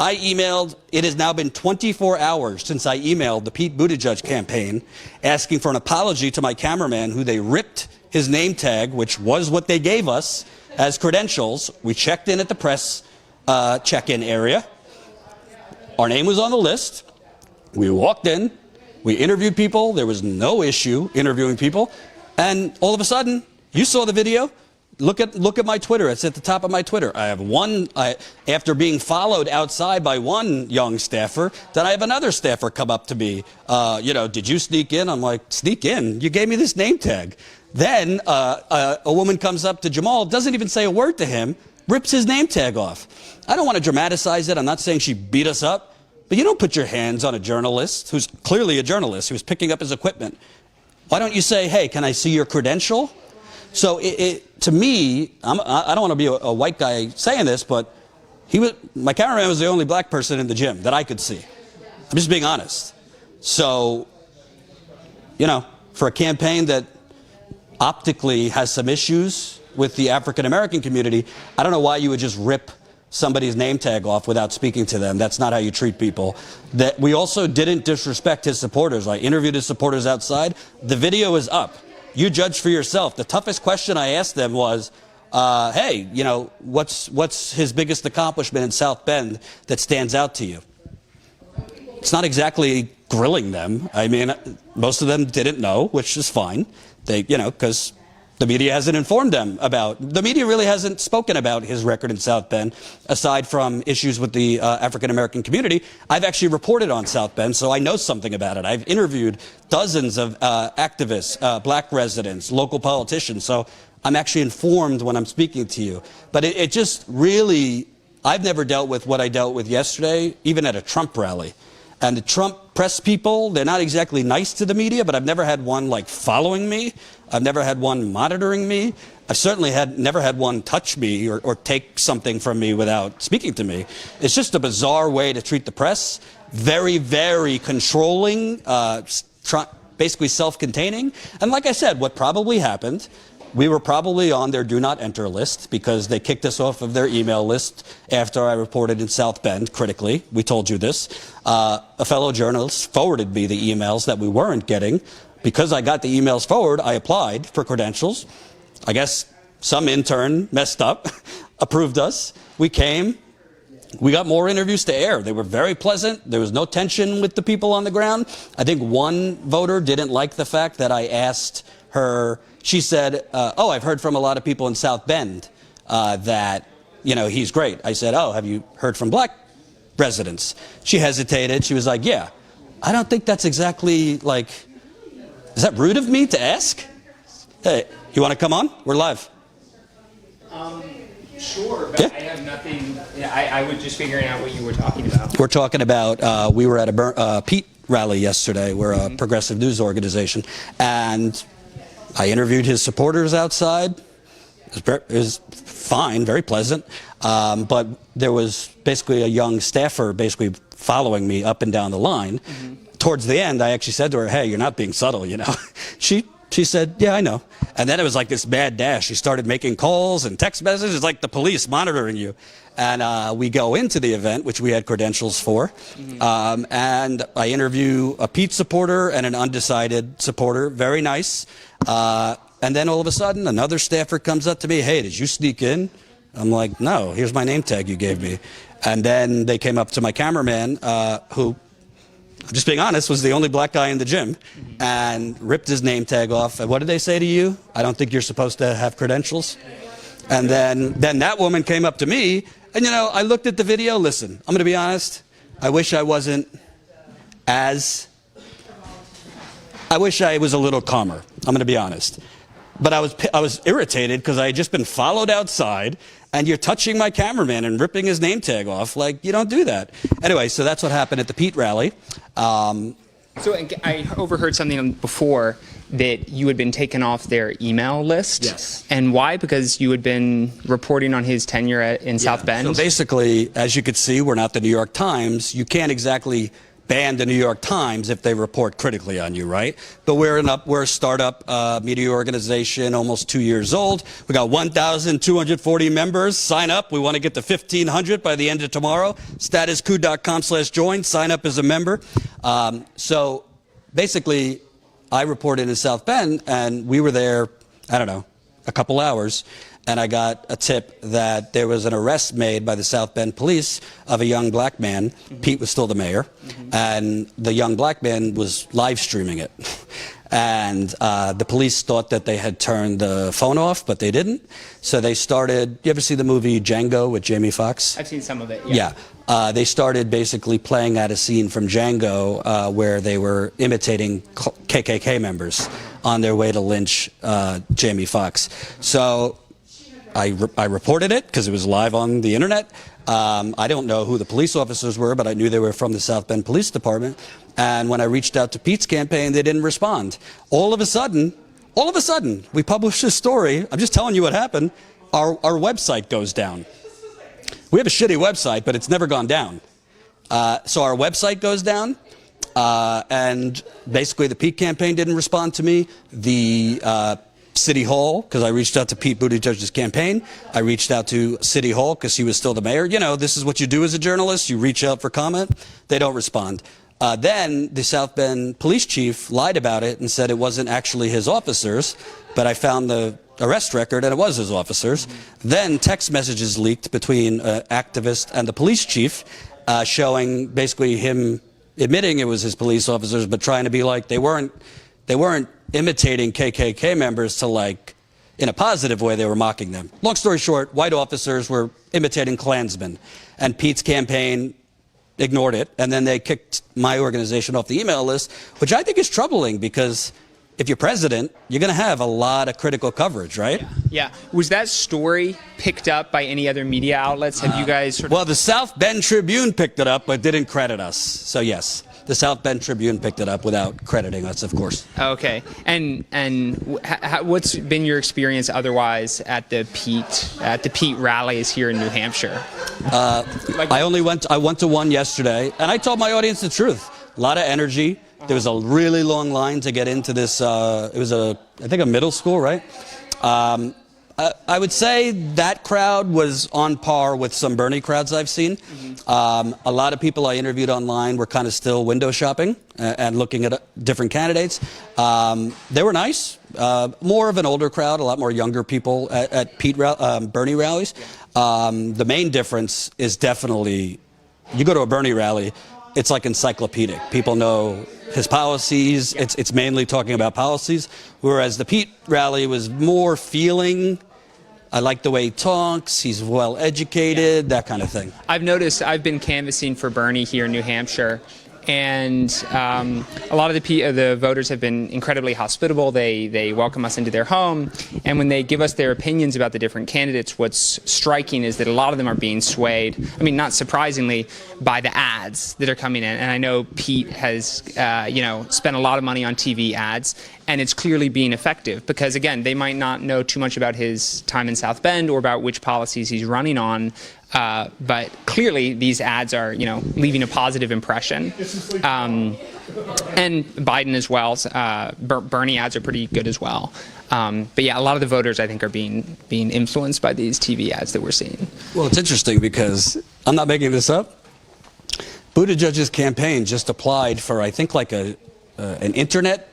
I emailed, it has now been 24 hours since I emailed the Pete Buttigieg campaign asking for an apology to my cameraman who they ripped his name tag, which was what they gave us as credentials. We checked in at the press check-in area. Our name was on the list. We walked in. We interviewed people. There was no issue interviewing people. And all of a sudden, you saw the video. Look at my Twitter. It's at the top of my Twitter. I have after being followed outside by one young staffer, then I have another staffer come up to me. Did you sneak in? I'm like, sneak in? You gave me this name tag. Then a woman comes up to Jamal, doesn't even say a word to him, rips his name tag off. I don't want to dramatize it. I'm not saying she beat us up, but you don't put your hands on a journalist who's clearly a journalist who's picking up his equipment. Why don't you say, hey, can I see your credential? So to me, I don't want to be a white guy saying this, but my cameraman was the only black person in the gym that I could see. I'm just being honest. So, for a campaign that optically has some issues with the African American community, I don't know why you would just rip somebody's name tag off without speaking to them. That's not how you treat people. That we also didn't disrespect his supporters. I interviewed his supporters outside. The video is up. You judge for yourself. The toughest question I asked them was, hey, what's his biggest accomplishment in South Bend that stands out to you? It's not exactly grilling them. I mean, most of them didn't know, which is fine. Because the media hasn't informed them the media really hasn't spoken about his record in South Bend, aside from issues with the African American community. I've actually reported on South Bend, so I know something about it. I've interviewed dozens of activists, black residents, local politicians, so I'm actually informed when I'm speaking to you. But it just really, I've never dealt with what I dealt with yesterday, even at a Trump rally. And the Trump press people, they're not exactly nice to the media, but I've never had one following me. I've never had one monitoring me. I've certainly never had one touch me or take something from me without speaking to me. It's just a bizarre way to treat the press. Very, very controlling, basically self-containing. And like I said, what probably happened, we were probably on their do not enter list because they kicked us off of their email list after I reported in South Bend critically. We told you this. A fellow journalist forwarded me the emails that we weren't getting. Because I got the emails forward, I applied for credentials. I guess some intern messed up, approved us. We came, we got more interviews to air. They were very pleasant. There was no tension with the people on the ground. I think one voter didn't like the fact that I asked her. She said, oh, I've heard from a lot of people in South Bend that, you know, he's great. I said, oh, have you heard from black residents? She hesitated. She was like, yeah. I don't think that's exactly like, is that rude of me to ask? Hey, you want to come on? We're live. Sure, but yeah. I have nothing. I was just figuring out what you were talking about. We're talking about, we were at a Pete rally yesterday. We're a progressive news organization. And I interviewed his supporters outside. It was fine, very pleasant. But there was basically a young staffer basically following me up and down the line. Towards the end, I actually said to her, hey, you're not being subtle, you know. She said, yeah, I know. And then it was like this mad dash. She started making calls and text messages like the police monitoring you. And we go into the event, which we had credentials for. And I interview a Pete supporter and an undecided supporter. Very nice. And then all of a sudden, another staffer comes up to me. Hey, did you sneak in? I'm like, no, here's my name tag you gave me. And then they came up to my cameraman, who, I'm just being honest, was the only black guy in the gym, and ripped his name tag off. And what did they say to you? I don't think you're supposed to have credentials. And then that woman came up to me, and you know, I looked at the video. Listen, I'm going to be honest. I wish I was a little calmer. I'm going to be honest. But I was irritated because I had just been followed outside, and you're touching my cameraman and ripping his name tag off. Like, you don't do that. Anyway, so that's what happened at the Pete rally. So I overheard something before that you had been taken off their email list. Yes. And why? Because you had been reporting on his tenure in South Bend? So basically, as you could see, we're not the New York Times. You can't exactly ban the New York Times if they report critically on you, right? But we're a startup media organization, almost 2 years old. We got 1,240 members. Sign up. We want to get to 1,500 by the end of tomorrow. Statuscoup.com/join. Sign up as a member. So basically, I reported in South Bend, and we were there, I don't know, a couple hours. And I got a tip that there was an arrest made by the South Bend police of a young black man. Pete was still the mayor. And the young black man was live streaming it. And the police thought that they had turned the phone off, but they didn't. So they started, you ever see the movie Django with Jamie Foxx? I've seen some of it, yeah. They started basically playing out a scene from Django where they were imitating KKK members on their way to lynch Jamie Foxx. So I reported it because it was live on the internet. I don't know who the police officers were, but I knew they were from the South Bend Police Department. And when I reached out to Pete's campaign, they didn't respond. All of a sudden, we published this story. I'm just telling you what happened. Our website goes down. We have a shitty website, but it's never gone down. So our website goes down. And basically the Pete campaign didn't respond to me. The City Hall, because I reached out to Pete Buttigieg's campaign. I reached out to City Hall because he was still the mayor. You know, this is what you do as a journalist. You reach out for comment. They don't respond. Then the South Bend police chief lied about it and said it wasn't actually his officers, but I found the arrest record and it was his officers. Then text messages leaked between an activist and the police chief showing basically him admitting it was his police officers, but trying to be like they weren't imitating KKK members to, like, in a positive way, they were mocking them. Long story short, white officers were imitating Klansmen, and Pete's campaign ignored it, and then they kicked my organization off the email list, which I think is troubling because if you're president, you're going to have a lot of critical coverage, right? Yeah. Was that story picked up by any other media outlets? Have you guys sort of... Well, the South Bend Tribune picked it up, but didn't credit us. So yes, the South Bend Tribune picked it up without crediting us, of course. Okay. And what's been your experience otherwise at the Pete rallies here in New Hampshire? I went to one yesterday, and I told my audience the truth. A lot of energy. There was a really long line to get into this. It was I think a middle school, right? I would say that crowd was on par with some Bernie crowds I've seen. A lot of people I interviewed online were kind of still window shopping and looking at different candidates. They were nice. More of an older crowd, a lot more younger people at Bernie rallies. The main difference is definitely, you go to a Bernie rally, it's like encyclopedic. People know his policies. It's mainly talking about policies, whereas the Pete rally was more feeling. I like the way he talks. He's well educated, that kind of thing. I've noticed, I've been canvassing for Bernie here in New Hampshire, and a lot of the voters have been incredibly hospitable. They welcome us into their home, and when they give us their opinions about the different candidates, what's striking is that a lot of them are being swayed, I mean, not surprisingly, by the ads that are coming in. And I know Pete has spent a lot of money on TV ads, and it's clearly being effective because, again, they might not know too much about his time in South Bend or about which policies he's running on, but clearly these ads are, leaving a positive impression. And Biden as well. Bernie ads are pretty good as well. But yeah, a lot of the voters, I think, are being influenced by these TV ads that we're seeing. Well, it's interesting because I'm not making this up. Buttigieg's campaign just applied for, I think, like an internet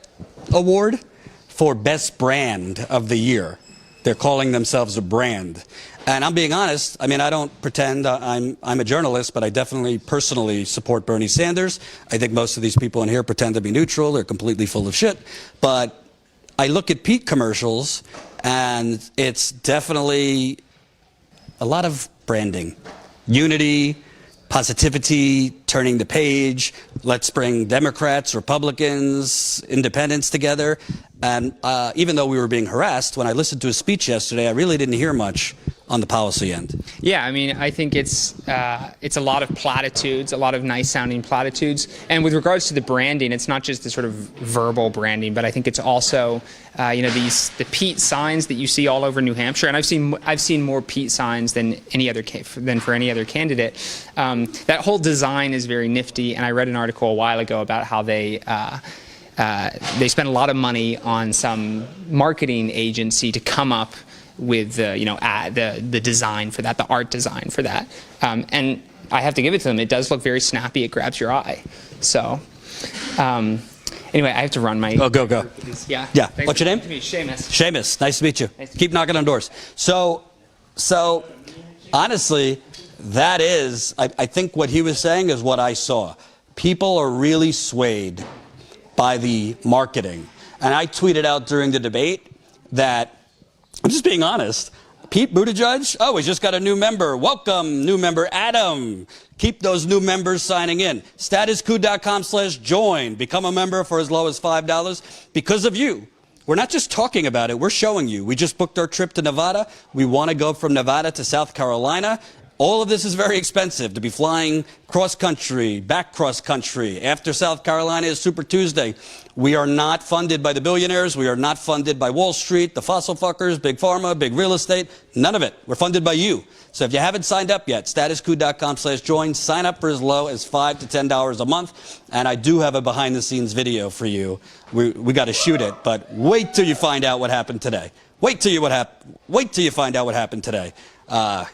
award for best brand of the year. They're calling themselves a brand. And I'm being honest, I mean, I don't pretend I'm a journalist, but I definitely personally support Bernie Sanders. I think most of these people in here pretend to be neutral. They're completely full of shit. But I look at Pete commercials, and it's definitely a lot of branding. Unity, positivity, turning the page, let's bring Democrats, Republicans, independents together. And even though we were being harassed, when I listened to his speech yesterday, I really didn't hear much on the policy end. Yeah, I mean, I think it's a lot of platitudes, a lot of nice-sounding platitudes. And with regards to the branding, it's not just the sort of verbal branding, but I think it's also, the Pete signs that you see all over New Hampshire. And I've seen more Pete signs than for any other candidate. That whole design is very nifty. And I read an article a while ago about how they spent a lot of money on some marketing agency to come up with the design for that, the art design for that, and I have to give it to them. It does look very snappy. It grabs your eye. So, anyway, I have to run my. Oh, go. Yeah. Thanks. What's your name? Seamus. Seamus. Nice to meet you. Keep knocking on doors. So honestly, that is, I think what he was saying is what I saw. People are really swayed by the marketing, and I tweeted out during the debate that. I'm just being honest. Pete Buttigieg, he's just got a new member. Welcome, new member Adam. Keep those new members signing in. Statuscoup.com/join. Become a member for as low as $5 because of you. We're not just talking about it. We're showing you. We just booked our trip to Nevada. We want to go from Nevada to South Carolina. All of this is very expensive to be flying cross-country, back cross-country. After South Carolina is Super Tuesday. We are not funded by the billionaires. We are not funded by Wall Street, the fossil fuckers, big pharma, big real estate. None of it. We're funded by you. So if you haven't signed up yet, statuscoup.com/join. Sign up for as low as $5 to $10 a month. And I do have a behind-the-scenes video for you. We got to shoot it, but wait till you find out what happened today. Wait till you find out what happened today.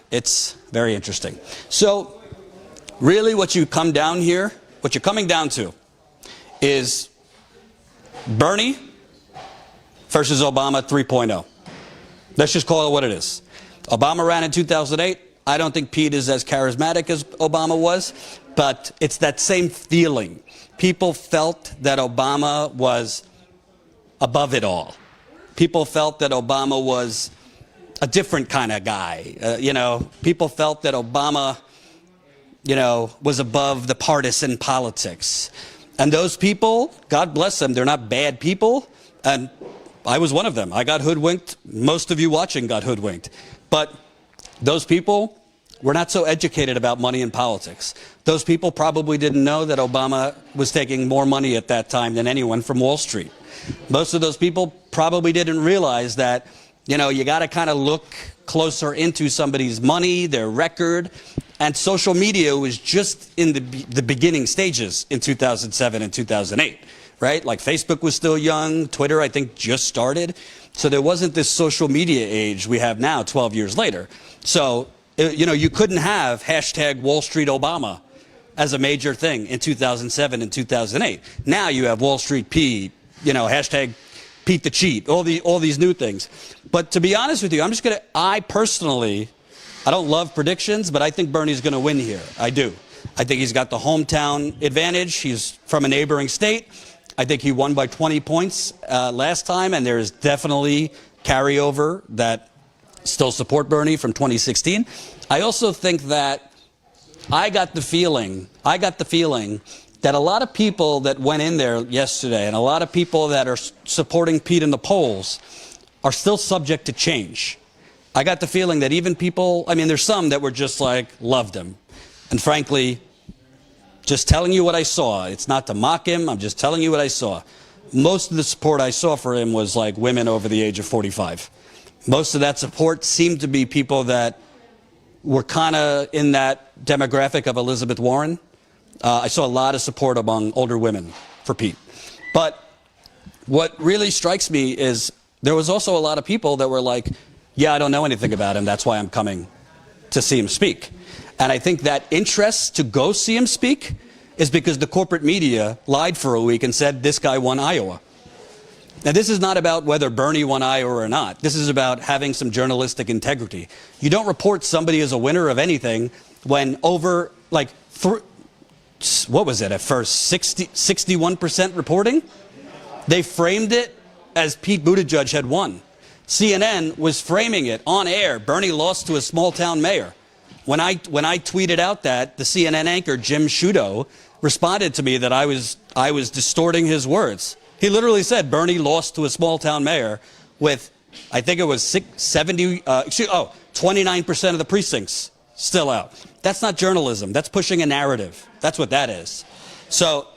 It's very interesting. So really what you're coming down to is Bernie versus Obama 3.0. Let's just call it what it is. Obama ran in 2008. I don't think Pete is as charismatic as Obama was, but it's that same feeling. People felt that Obama was above it all. People felt that Obama was a different kind of guy. People felt that Obama, was above the partisan politics. And those people, God bless them, they're not bad people. And I was one of them. I got hoodwinked. Most of you watching got hoodwinked. But those people were not so educated about money and politics. Those people probably didn't know that Obama was taking more money at that time than anyone from Wall Street. Most of those people probably didn't realize that, you got to kind of look closer into somebody's money, their record. And social media was just in the beginning stages in 2007 and 2008, right? Like Facebook was still young. Twitter, I think, just started. So there wasn't this social media age we have now 12 years later. So, you couldn't have hashtag Wall Street Obama as a major thing in 2007 and 2008. Now you have Wall Street P, hashtag Pete the Cheat, all these new things. But to be honest with you, I personally don't love predictions, but I think Bernie's going to win here. I do. I think he's got the hometown advantage. He's from a neighboring state. I think he won by 20 points last time, and there's definitely carryover that still support Bernie from 2016. I also think that I got the feeling that a lot of people that went in there yesterday and a lot of people that are supporting Pete in the polls are still subject to change. I got the feeling that even people, there's some that were just like, loved him. And frankly, just telling you what I saw. It's not to mock him. I'm just telling you what I saw. Most of the support I saw for him was like women over the age of 45. Most of that support seemed to be people that were kind of in that demographic of Elizabeth Warren. I saw a lot of support among older women for Pete. But what really strikes me is there was also a lot of people that were like, yeah, I don't know anything about him. That's why I'm coming to see him speak. And I think that interest to go see him speak is because the corporate media lied for a week and said this guy won Iowa. Now, this is not about whether Bernie won Iowa or not. This is about having some journalistic integrity. You don't report somebody as a winner of anything when over, what was it at first, 61% reporting? They framed it as Pete Buttigieg had won. CNN was framing it on air. Bernie lost to a small-town mayor. When I tweeted out that, the CNN anchor, Jim Sciutto, responded to me that I was distorting his words. He literally said Bernie lost to a small-town mayor with, I think it was 29% of the precincts still out. That's not journalism. That's pushing a narrative. That's what that is. So,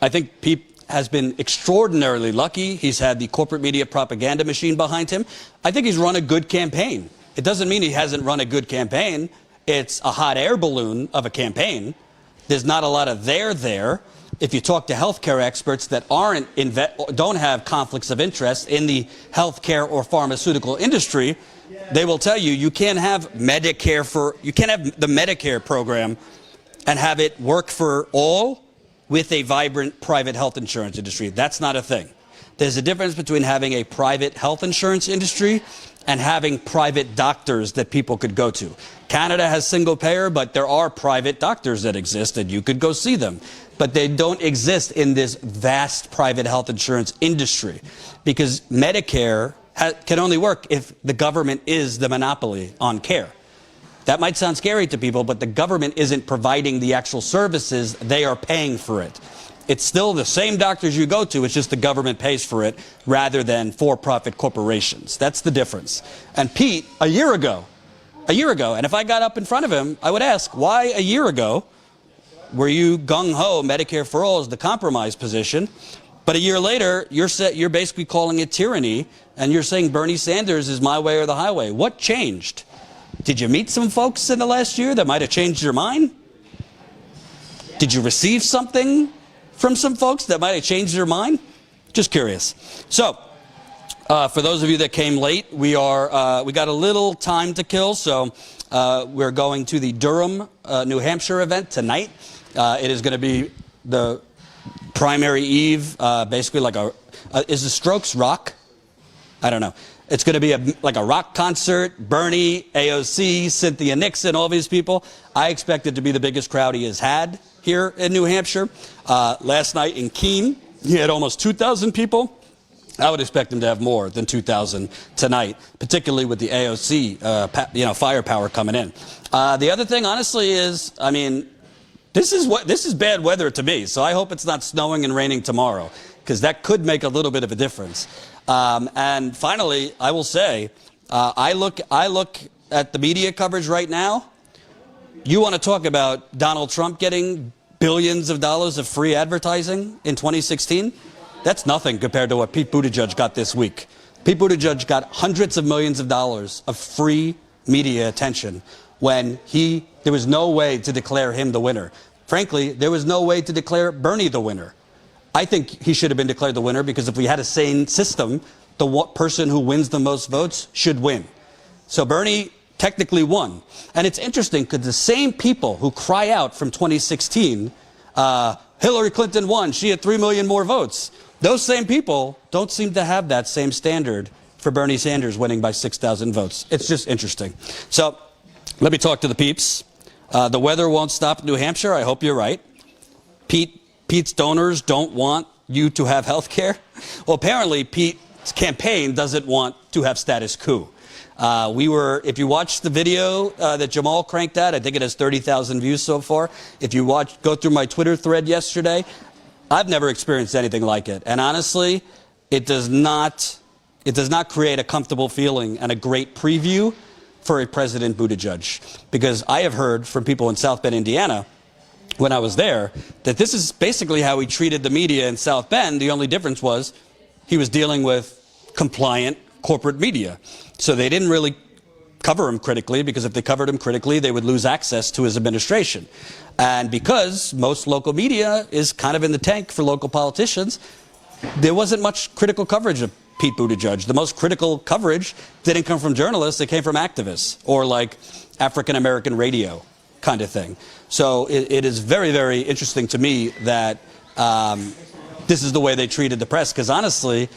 I think Pete has been extraordinarily lucky. He's had the corporate media propaganda machine behind him. I think he's run a good campaign. It doesn't mean he hasn't run a good campaign. It's a hot air balloon of a campaign. There's not a lot of there. If you talk to healthcare experts that don't have conflicts of interest in the healthcare or pharmaceutical industry, they will tell you can't have the Medicare program and have it work for all with a vibrant private health insurance industry. That's not a thing. There's a difference between having a private health insurance industry and having private doctors that people could go to. Canada has single payer, but there are private doctors that exist and you could go see them. But they don't exist in this vast private health insurance industry because Medicare can only work if the government is the monopoly on care. That might sound scary to people, but the government isn't providing the actual services. They are paying for it. It's still the same doctors you go to. It's just the government pays for it rather than for-profit corporations. That's the difference. And Pete, a year ago, and if I got up in front of him, I would ask, why a year ago were you gung-ho Medicare for all as the compromise position? But a year later, you're basically calling it tyranny, and you're saying Bernie Sanders is my way or the highway. What changed? Did you meet some folks in the last year that might have changed your mind? Did you receive something from some folks that might have changed your mind? Just curious. So, for those of you that came late, we got a little time to kill, so we're going to the Durham, New Hampshire event tonight. It is going to be the primary eve, basically like is the Strokes rock? I don't know. It's going to be like a rock concert. Bernie, AOC, Cynthia Nixon, all these people. I expect it to be the biggest crowd he has had here in New Hampshire. Last night in Keene, he had almost 2,000 people. I would expect him to have more than 2,000 tonight, particularly with the AOC, firepower coming in. The other thing, honestly, is, this is bad weather to me. So I hope it's not snowing and raining tomorrow, because that could make a little bit of a difference. And finally, I will say, I look at the media coverage right now. You want to talk about Donald Trump getting billions of dollars of free advertising in 2016? That's nothing compared to what Pete Buttigieg got this week. Pete Buttigieg got hundreds of millions of dollars of free media attention when there was no way to declare him the winner. Frankly, there was no way to declare Bernie the winner. I think he should have been declared the winner because if we had a sane system, person who wins the most votes should win. So Bernie technically won. And it's interesting because the same people who cry out from 2016, Hillary Clinton won, she had 3 million more votes. Those same people don't seem to have that same standard for Bernie Sanders winning by 6,000 votes. It's just interesting. So let me talk to the peeps. The weather won't stop in New Hampshire. I hope you're right. Pete's donors don't want you to have health care. Well, apparently Pete's campaign doesn't want to have status quo. If you watch the video that Jamal cranked out, I think it has 30,000 views so far. If you go through my Twitter thread yesterday, I've never experienced anything like it. And honestly, it does not create a comfortable feeling and a great preview for a President Buttigieg. Because I have heard from people in South Bend, Indiana, when I was there, that this is basically how he treated the media in South Bend. The only difference was he was dealing with compliant corporate media. So they didn't really cover him critically, because if they covered him critically, they would lose access to his administration. And because most local media is kind of in the tank for local politicians, there wasn't much critical coverage of Pete Buttigieg. The most critical coverage didn't come from journalists, it came from activists or like African American radio kind of thing. So it is very, very interesting to me that this is the way they treated the press, because honestly,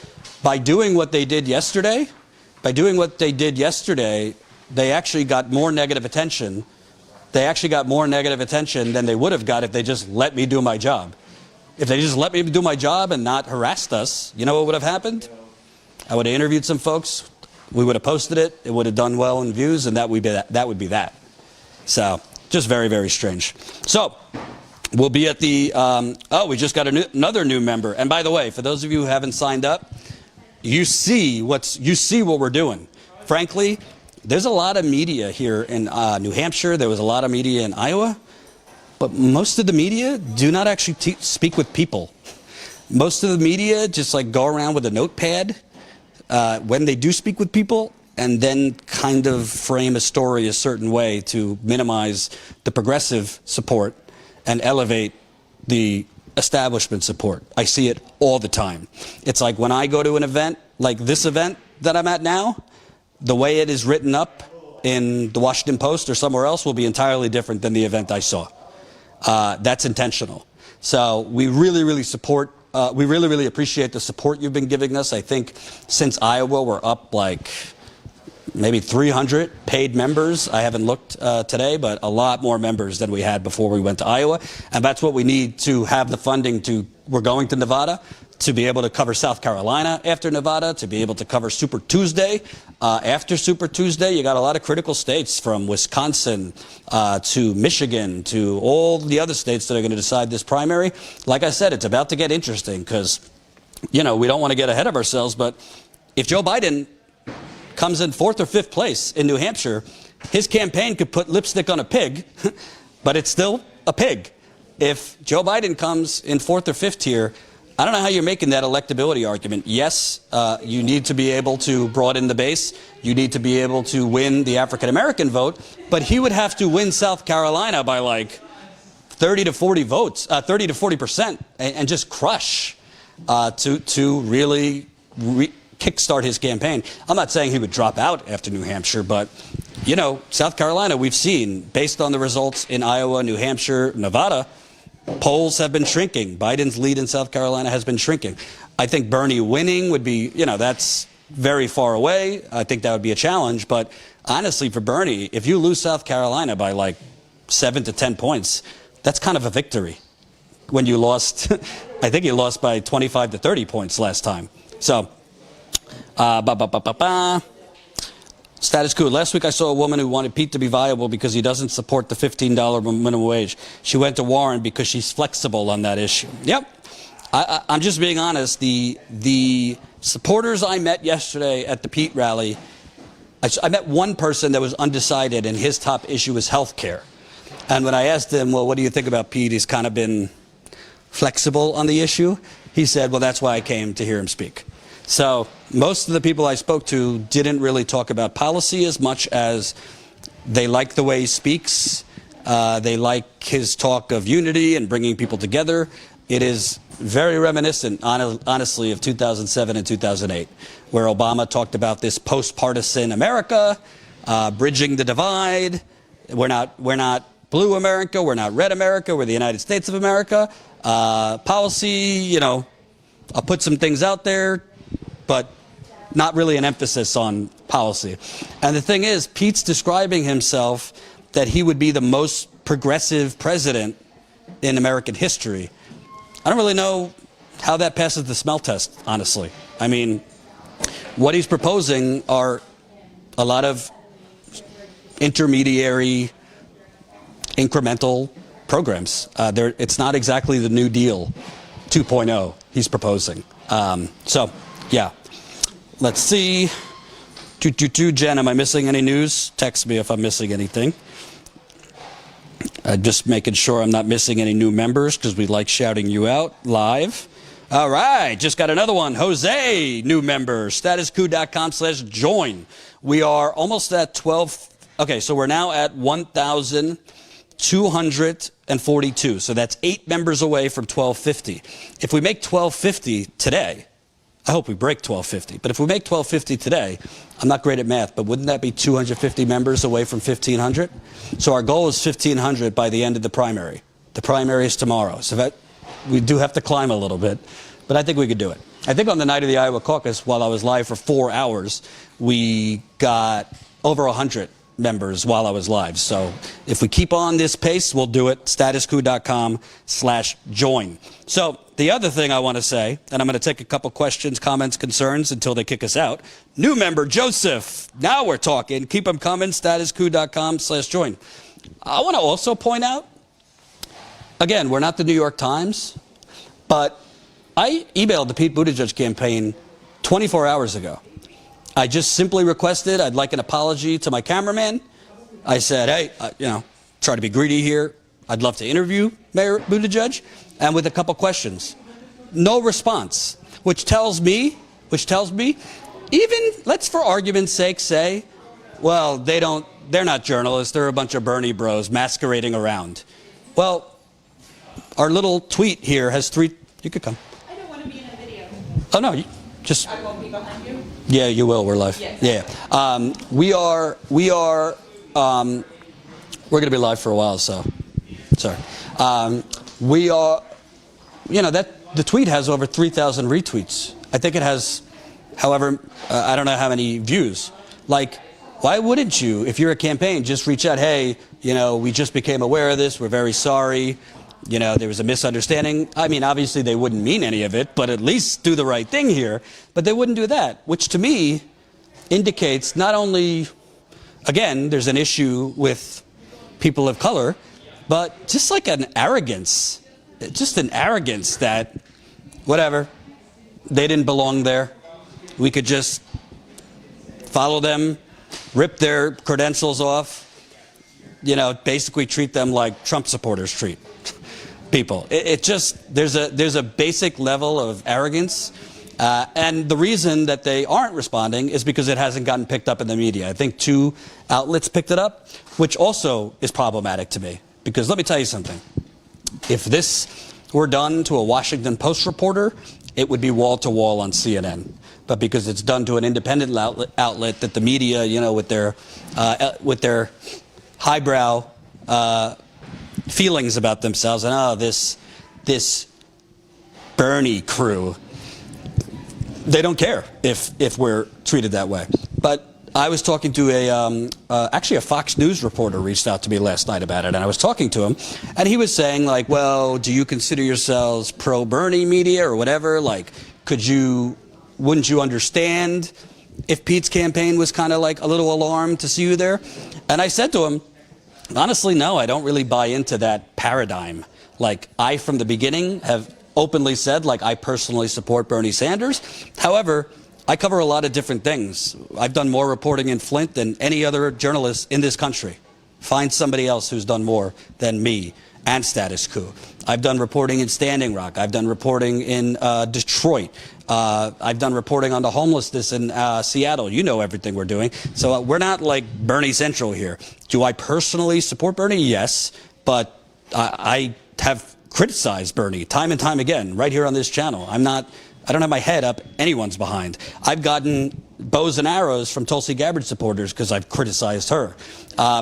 by doing what they did yesterday, they actually got more negative attention. They actually got more negative attention than they would have got if they just let me do my job. If they just let me do my job and not harassed us, you know what would have happened? I would have interviewed some folks. We would have posted it. It would have done well in views, and that would be that. So just very, very strange. So we'll be at the, we just got another new member. And by the way, for those of you who haven't signed up, you see what we're doing. Frankly, there's a lot of media here in New Hampshire. There was a lot of media in Iowa. But most of the media do not actually speak with people. Most of the media just like go around with a notepad when they do speak with people, and then kind of frame a story a certain way to minimize the progressive support and elevate the establishment support. I see it all the time. It's like when I go to an event like this event that I'm at now, the way it is written up in the Washington Post or somewhere else will be entirely different than the event I saw. That's intentional. So we really, really support, we really, really appreciate the support you've been giving us. I think since Iowa, we're up like maybe 300 paid members. I haven't looked today, but a lot more members than we had before we went to Iowa. And that's what we need to have the funding to, we're going to Nevada, to be able to cover South Carolina after Nevada, to be able to cover Super Tuesday. After Super Tuesday, you got a lot of critical states from Wisconsin to Michigan to all the other states that are going to decide this primary. Like I said, it's about to get interesting because, you know, we don't want to get ahead of ourselves, but if Joe Biden comes in 4th or 5th place in New Hampshire, his campaign could put lipstick on a pig, but it's still a pig. If Joe Biden comes in 4th or 5th here, I don't know how you're making that electability argument. Yes, you need to be able to broaden the base. You need to be able to win the African-American vote. But he would have to win South Carolina by like 30 to 40 votes, 30 to 40%, and just crush to really kickstart his campaign. I'm not saying he would drop out after New Hampshire, but, you know, South Carolina, we've seen, based on the results in Iowa, New Hampshire, Nevada, polls have been shrinking. Biden's lead in South Carolina has been shrinking. I think Bernie winning would be, you know, that's very far away. I think that would be a challenge. But honestly, for Bernie, if you lose South Carolina by like 7 to 10 points, that's kind of a victory. When you lost, I think you lost by 25 to 30 points last time. So, status quo. Last week I saw a woman who wanted Pete to be viable because he doesn't support the $15 minimum wage. She went to Warren because she's flexible on that issue. Yep. I'm just being honest. The supporters I met yesterday at the Pete rally, I met one person that was undecided, and his top issue was health care. And when I asked him, well, what do you think about Pete? He's kind of been flexible on the issue. He said, well, that's why I came to hear him speak. So most of the people I spoke to didn't really talk about policy as much as they like the way he speaks. They like his talk of unity and bringing people together. It is very reminiscent, honestly, of 2007 and 2008, where Obama talked about this post-partisan America, bridging the divide. We're not blue America, we're not red America, we're the United States of America. Policy, you know, I'll put some things out there, but not really an emphasis on policy. And the thing is, Pete's describing himself that he would be the most progressive president in American history. I don't really know how that passes the smell test, honestly. I mean, what he's proposing are a lot of intermediary, incremental programs. It's not exactly the New Deal 2.0 he's proposing. So, yeah. Let's see. Jen, am I missing any news? Text me if I'm missing anything. Just making sure I'm not missing any new members because we like shouting you out live. All right, just got another one. Jose, new member, statuscoup.com/join. We are almost at 12. Okay, so we're now at 1,242. So that's 8 members away from 1,250. If we make 1,250 today, I hope we break 1,250. But if we make 1,250 today, I'm not great at math, but wouldn't that be 250 members away from 1,500? So our goal is 1,500 by the end of the primary. The primary is tomorrow. So that we do have to climb a little bit, but I think we could do it. I think on the night of the Iowa caucus, while I was live for 4 hours, we got over 100 members while I was live. So if we keep on this pace, we'll do it. statuscoup.com/join. So the other thing I want to say, and I'm going to take a couple questions, comments, concerns until they kick us out. New member, Joseph. Now we're talking. Keep them coming. statuscoup.com/join. I want to also point out, again, we're not the New York Times, but I emailed the Pete Buttigieg campaign 24 hours ago. I just simply requested I'd like an apology to my cameraman. I said, hey, try to be greedy here. I'd love to interview Mayor Buttigieg, and with a couple questions. No response, which tells me, even, let's for argument's sake say, well, they're not journalists, they're a bunch of Bernie bros masquerading around. Well, our little tweet here has 3, you could come. I don't want to be in a video. Oh no, just. I won't be behind you. Yeah, you will. We're live. Yes. Yeah. We're going to be live for a while, so sorry. We are, the tweet has over 3,000 retweets. I think it has, however, I don't know how many views. Like, why wouldn't you, if you're a campaign, just reach out, hey, we just became aware of this. We're very sorry. There was a misunderstanding. I mean, obviously they wouldn't mean any of it, but at least do the right thing here. But they wouldn't do that, which to me indicates not only, again, there's an issue with people of color, but just like an arrogance that, whatever, they didn't belong there. We could just follow them, rip their credentials off, basically treat them like Trump supporters treat people. There's a basic level of arrogance, and the reason that they aren't responding is because it hasn't gotten picked up in the media. I think 2 outlets picked it up, which also is problematic to me. Because let me tell you something. If this were done to a Washington Post reporter, it would be wall to wall on CNN. But because it's done to an independent outlet that the media, with their highbrow feelings about themselves, and this Bernie crew, they don't care if we're treated that way. But I was talking to actually a Fox News reporter reached out to me last night about it, and I was talking to him, and he was saying, like, well, do you consider yourselves pro-Bernie media or whatever? Like, wouldn't you understand if Pete's campaign was kind of like a little alarmed to see you there? And I said to him, honestly, no, I don't really buy into that paradigm. Like, I, from the beginning, have openly said, like, I personally support Bernie Sanders. However, I cover a lot of different things. I've done more reporting in Flint than any other journalist in this country. Find somebody else who's done more than me and Status Coup. I've done reporting in Standing Rock. I've done reporting in Detroit. I've done reporting on the homelessness in Seattle. You know everything we're doing. So we're not like Bernie Central here. Do I personally support Bernie? Yes. But I have criticized Bernie time and time again, right here on this channel. I don't have my head up anyone's behind. I've gotten bows and arrows from Tulsi Gabbard supporters because I've criticized her.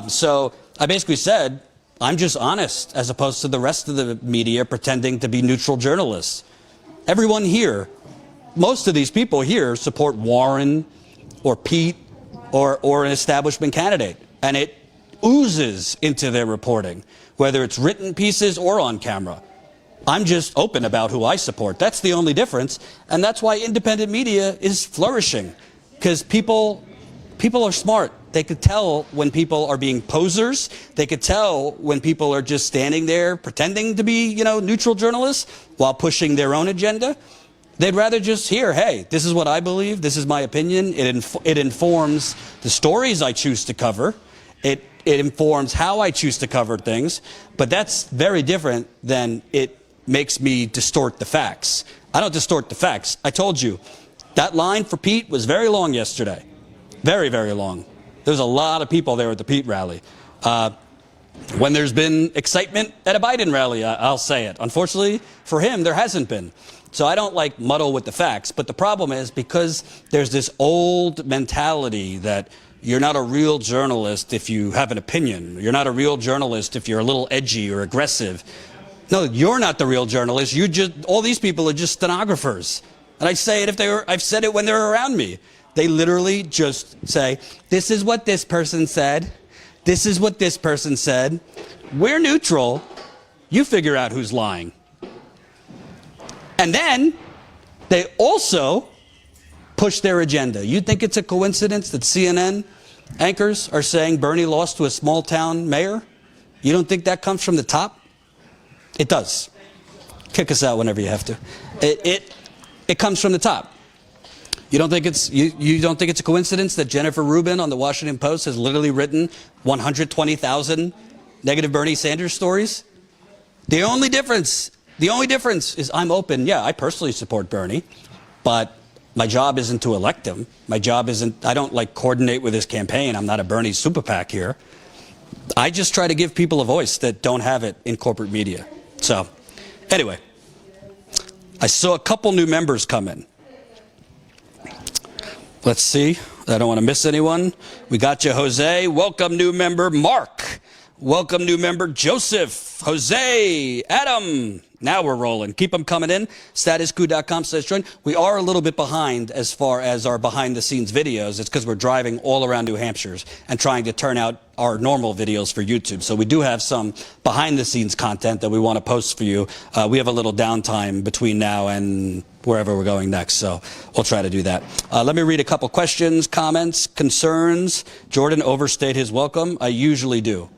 So I basically said, I'm just honest, as opposed to the rest of the media pretending to be neutral journalists. Everyone here, most of these people here support Warren or Pete or an establishment candidate. And it oozes into their reporting, whether it's written pieces or on camera. I'm just open about who I support. That's the only difference. And that's why independent media is flourishing. Because people are smart. They could tell when people are being posers. They could tell when people are just standing there pretending to be, neutral journalists while pushing their own agenda. They'd rather just hear, hey, this is what I believe. This is my opinion. It informs the stories I choose to cover. It informs how I choose to cover things. But that's very different than it makes me distort the facts. I don't distort the facts. I told you, that line for Pete was very long yesterday. Very, very long. There's a lot of people there at the Pete rally. When there's been excitement at a Biden rally, I'll say it. Unfortunately, for him, there hasn't been. So I don't muddle with the facts. But the problem is because there's this old mentality that you're not a real journalist if you have an opinion. You're not a real journalist if you're a little edgy or aggressive. No, you're not the real journalist. All these people are just stenographers. And I say it I've said it when they're around me. They literally just say, this is what this person said. This is what this person said. We're neutral. You figure out who's lying. And then they also push their agenda. You think it's a coincidence that CNN anchors are saying Bernie lost to a small town mayor? You don't think that comes from the top? It does. Kick us out whenever you have to. It comes from the top. You don't think it's a coincidence that Jennifer Rubin on the Washington Post has literally written 120,000 negative Bernie Sanders stories? The only difference is I'm open. Yeah, I personally support Bernie, but my job isn't to elect him. My job isn't, I don't coordinate with his campaign. I'm not a Bernie super PAC here. I just try to give people a voice that don't have it in corporate media. So, anyway, I saw a couple new members come in. Let's see. I don't want to miss anyone. We got you, Jose. Welcome, new member Mark. Welcome, new member Joseph. Jose. Adam. Now we're rolling. Keep them coming in. Statuscoup.com/join. We are a little bit behind as far as our behind-the-scenes videos. It's because we're driving all around New Hampshire and trying to turn out our normal videos for YouTube. So we do have some behind-the-scenes content that we want to post for you. We have a little downtime between now and wherever we're going next. So we'll try to do that. Let me read a couple questions, comments, concerns. Jordan overstayed his welcome. I usually do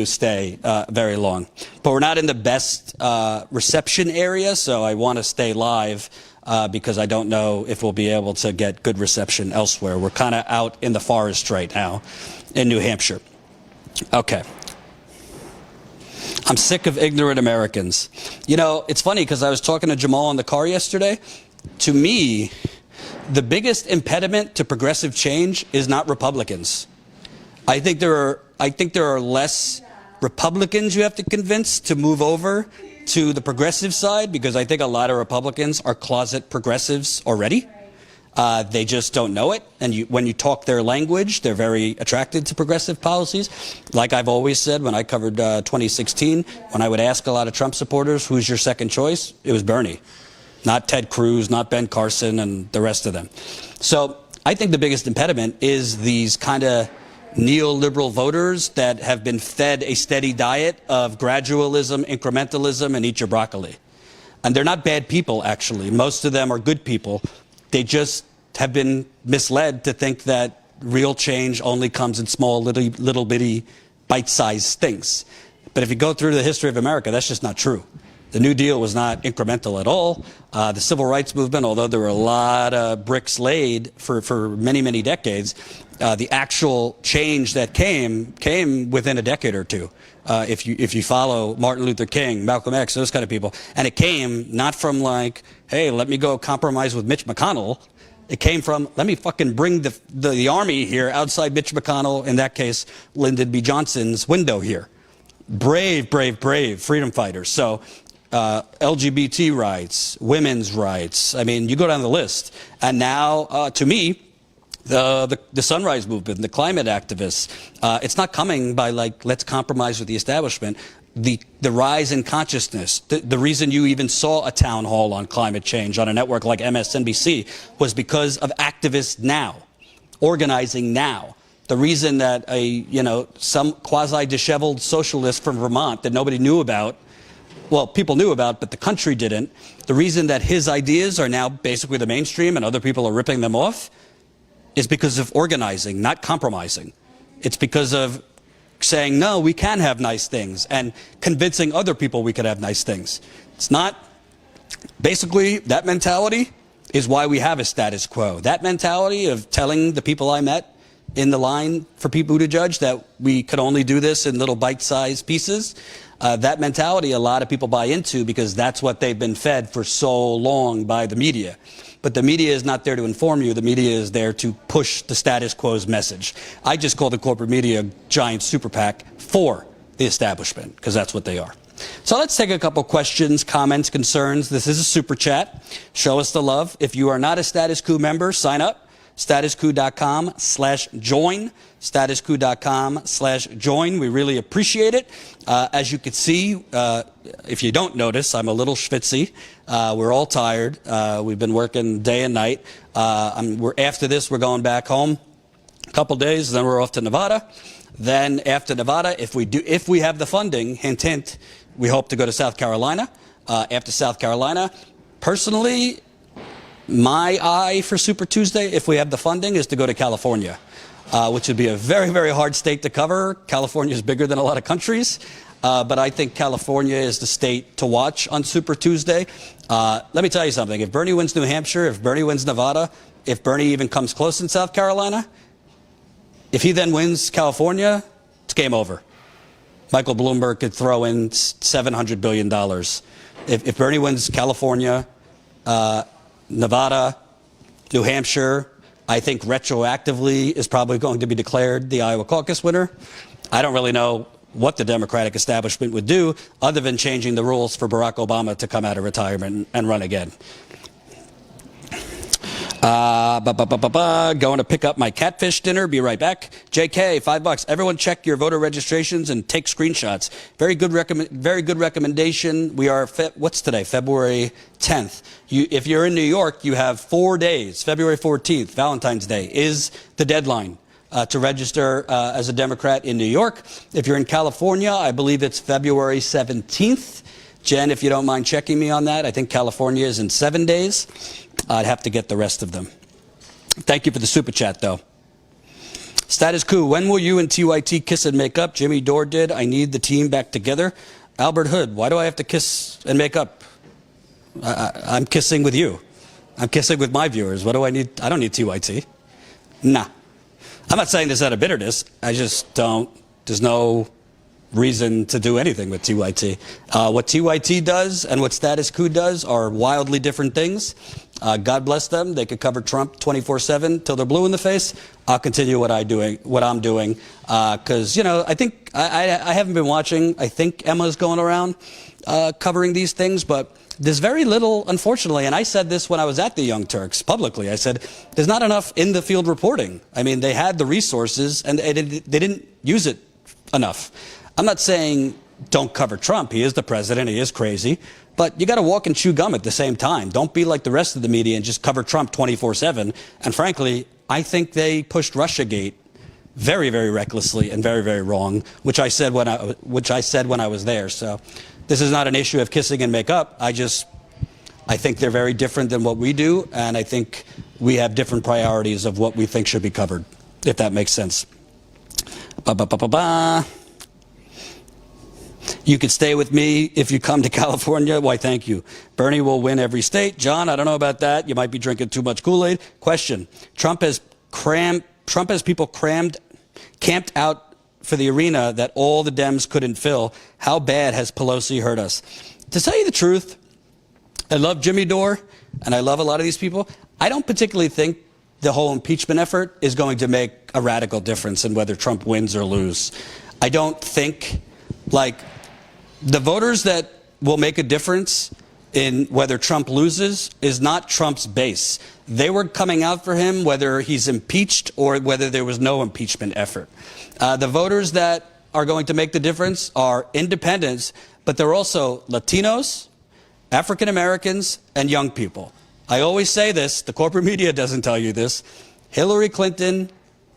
stay very long. But we're not in the best reception area, so I want to stay live because I don't know if we'll be able to get good reception elsewhere. We're kind of out in the forest right now in New Hampshire. Okay. I'm sick of ignorant Americans. It's funny because I was talking to Jamal in the car yesterday. To me, the biggest impediment to progressive change is not Republicans. I think there are less Republicans you have to convince to move over to the progressive side because I think a lot of Republicans are closet progressives already. They just don't know it. And when you talk their language, they're very attracted to progressive policies. Like I've always said when I covered 2016, when I would ask a lot of Trump supporters, who's your second choice? It was Bernie. Not Ted Cruz, not Ben Carson, and the rest of them. So I think the biggest impediment is these kind of neoliberal voters that have been fed a steady diet of gradualism, incrementalism, and eat your broccoli. And they're not bad people, actually. Most of them are good people. They just have been misled to think that real change only comes in small, little bitty, bite-sized things. But if you go through the history of America, that's just not true. The New Deal was not incremental at all. The Civil Rights Movement, although there were a lot of bricks laid for many, many decades, the actual change that came within a decade or two. If you follow Martin Luther King, Malcolm X, those kind of people. And it came not from hey, let me go compromise with Mitch McConnell. It came from, let me fucking bring the army here outside Mitch McConnell, in that case, Lyndon B. Johnson's window here. brave freedom fighters. So LGBT rights, women's rights. I mean, you go down the list. And now, to me, the Sunrise Movement, the climate activists, it's not coming by like, let's compromise with the establishment. The rise in consciousness, the reason you even saw a town hall on climate change on a network like MSNBC was because of activists now, organizing now. The reason that some quasi-disheveled socialist from Vermont that nobody knew about, well, people knew about, but the country didn't, the reason that his ideas are now basically the mainstream and other people are ripping them off is because of organizing, not compromising. It's because of saying, no, we can have nice things, and convincing other people we could have nice things. It's not, basically, that mentality is why we have a status quo. That mentality of telling the people I met in the line for Pete Buttigieg that we could only do this in little bite-sized pieces, that mentality a lot of people buy into because that's what they've been fed for so long by the media. But the media is not there to inform you. The media is there to push the status quo's message. I just call the corporate media a giant super PAC for the establishment, because that's what they are. So let's take a couple questions, comments, concerns. This is a super chat. Show us the love. If you are not a Status Coup member, sign up. statuscoup.com/join. statuscoup.com/join. We really appreciate it. As you can see, if you don't notice, I'm a little schwitzy. We're all tired. We've been working day and night. After this, we're going back home a couple days, then we're off to Nevada. Then after Nevada, if we have the funding, hint, hint, we hope to go to South Carolina. After South Carolina, personally, my eye for Super Tuesday, if we have the funding, is to go to California, which would be a very, very hard state to cover. California is bigger than a lot of countries, but I think California is the state to watch on Super Tuesday. Let me tell you something. If Bernie wins New Hampshire, if Bernie wins Nevada, if Bernie even comes close in South Carolina, if he then wins California, it's game over. Michael Bloomberg could throw in $700 billion. If Bernie wins California, Nevada, New Hampshire, I think retroactively is probably going to be declared the Iowa caucus winner. I don't really know what the Democratic establishment would do other than changing the rules for Barack Obama to come out of retirement and run again. Going to pick up my catfish dinner. Be right back. JK, $5. Everyone check your voter registrations and take screenshots. Very good recommendation. We are, what's today? February 10th. If you're in New York, you have 4 days. February 14th, Valentine's Day, is the deadline to register as a Democrat in New York. If you're in California, I believe it's February 17th. Jen, if you don't mind checking me on that, I think California is in 7 days. I'd have to get the rest of them. Thank you for the super chat, though. Status Coup, when will you and TYT kiss and make up? Jimmy Dore did. I need the team back together. Albert Hood, why do I have to kiss and make up? I'm kissing with you. I'm kissing with my viewers. What do I need? I don't need TYT. Nah. I'm not saying this out of bitterness. I just don't. There's no reason to do anything with TYT. What TYT does and what Status Coup does are wildly different things. God bless them. They could cover Trump 24/7 till they're blue in the face. I'll continue what I'm doing. Because, I think I haven't been watching. I think Emma's going around covering these things, but there's very little, unfortunately, and I said this when I was at the Young Turks publicly. I said, there's not enough in the field reporting. I mean, they had the resources and they didn't use it enough. I'm not saying don't cover Trump. He is the president. He is crazy. But you got to walk and chew gum at the same time. Don't be like the rest of the media and just cover Trump 24/7. And frankly, I think they pushed Russiagate very, very recklessly and very, very wrong, which I said when I was there. So this is not an issue of kissing and make up. I think they're very different than what we do, and I think we have different priorities of what we think should be covered, if that makes sense. You could stay with me if you come to California. Why, thank you. Bernie will win every state. John, I don't know about that. You might be drinking too much Kool-Aid. Question. Trump has people camped out for the arena that all the Dems couldn't fill. How bad has Pelosi hurt us? To tell you the truth, I love Jimmy Dore, and I love a lot of these people. I don't particularly think the whole impeachment effort is going to make a radical difference in whether Trump wins or loses. I don't think Like, the voters that will make a difference in whether Trump loses is not Trump's base. They were coming out for him whether he's impeached or whether there was no impeachment effort. The voters that are going to make the difference are independents, but they're also Latinos, African Americans, and young people. I always say this, the corporate media doesn't tell you this. Hillary Clinton,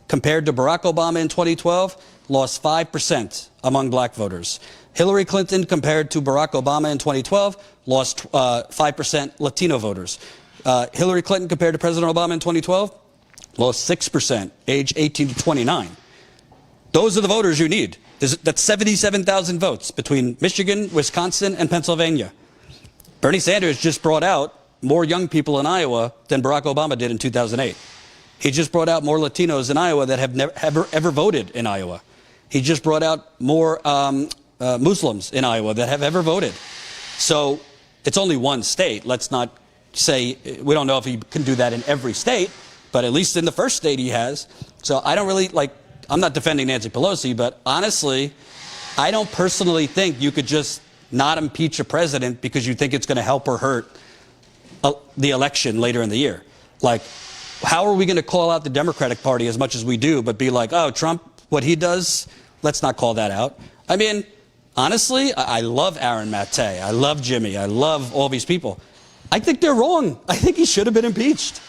compared to Barack Obama in 2012, lost 5% among black voters. Hillary Clinton, compared to Barack Obama in 2012, lost 5% Latino voters. Hillary Clinton, compared to President Obama in 2012, lost 6%, age 18 to 29. Those are the voters you need. That's 77,000 votes between Michigan, Wisconsin, and Pennsylvania. Bernie Sanders just brought out more young people in Iowa than Barack Obama did in 2008. He just brought out more Latinos in Iowa that have never ever voted in Iowa. He just brought out more Muslims in Iowa that have ever voted. So it's only one state. Let's not say, we don't know if he can do that in every state, but at least in the first state he has. So I don't really, like, I'm not defending Nancy Pelosi, but honestly, I don't personally think you could just not impeach a president because you think it's going to help or hurt the election later in the year. Like, how are we going to call out the Democratic Party as much as we do, but be like, oh, Trump, what he does, let's not call that out. I mean, honestly, I love Aaron Mate. I love Jimmy. I love all these people. I think they're wrong. I think he should have been impeached.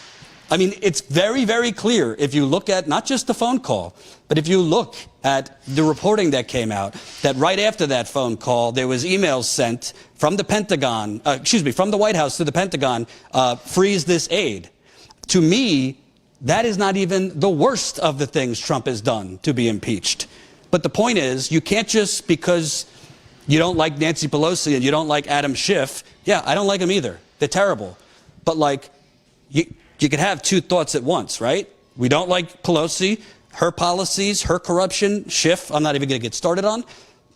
I mean, it's very, very clear if you look at not just the phone call, but if you look at the reporting that came out, that right after that phone call, there was emails sent from the Pentagon, from the White House to the Pentagon, freeze this aid. To me, that is not even the worst of the things Trump has done to be impeached. But the point is, you can't just, because you don't like Nancy Pelosi and you don't like Adam Schiff, yeah, I don't like them either. They're terrible. But like, you can have two thoughts at once, right? We don't like Pelosi, her policies, her corruption, Schiff, I'm not even going to get started on.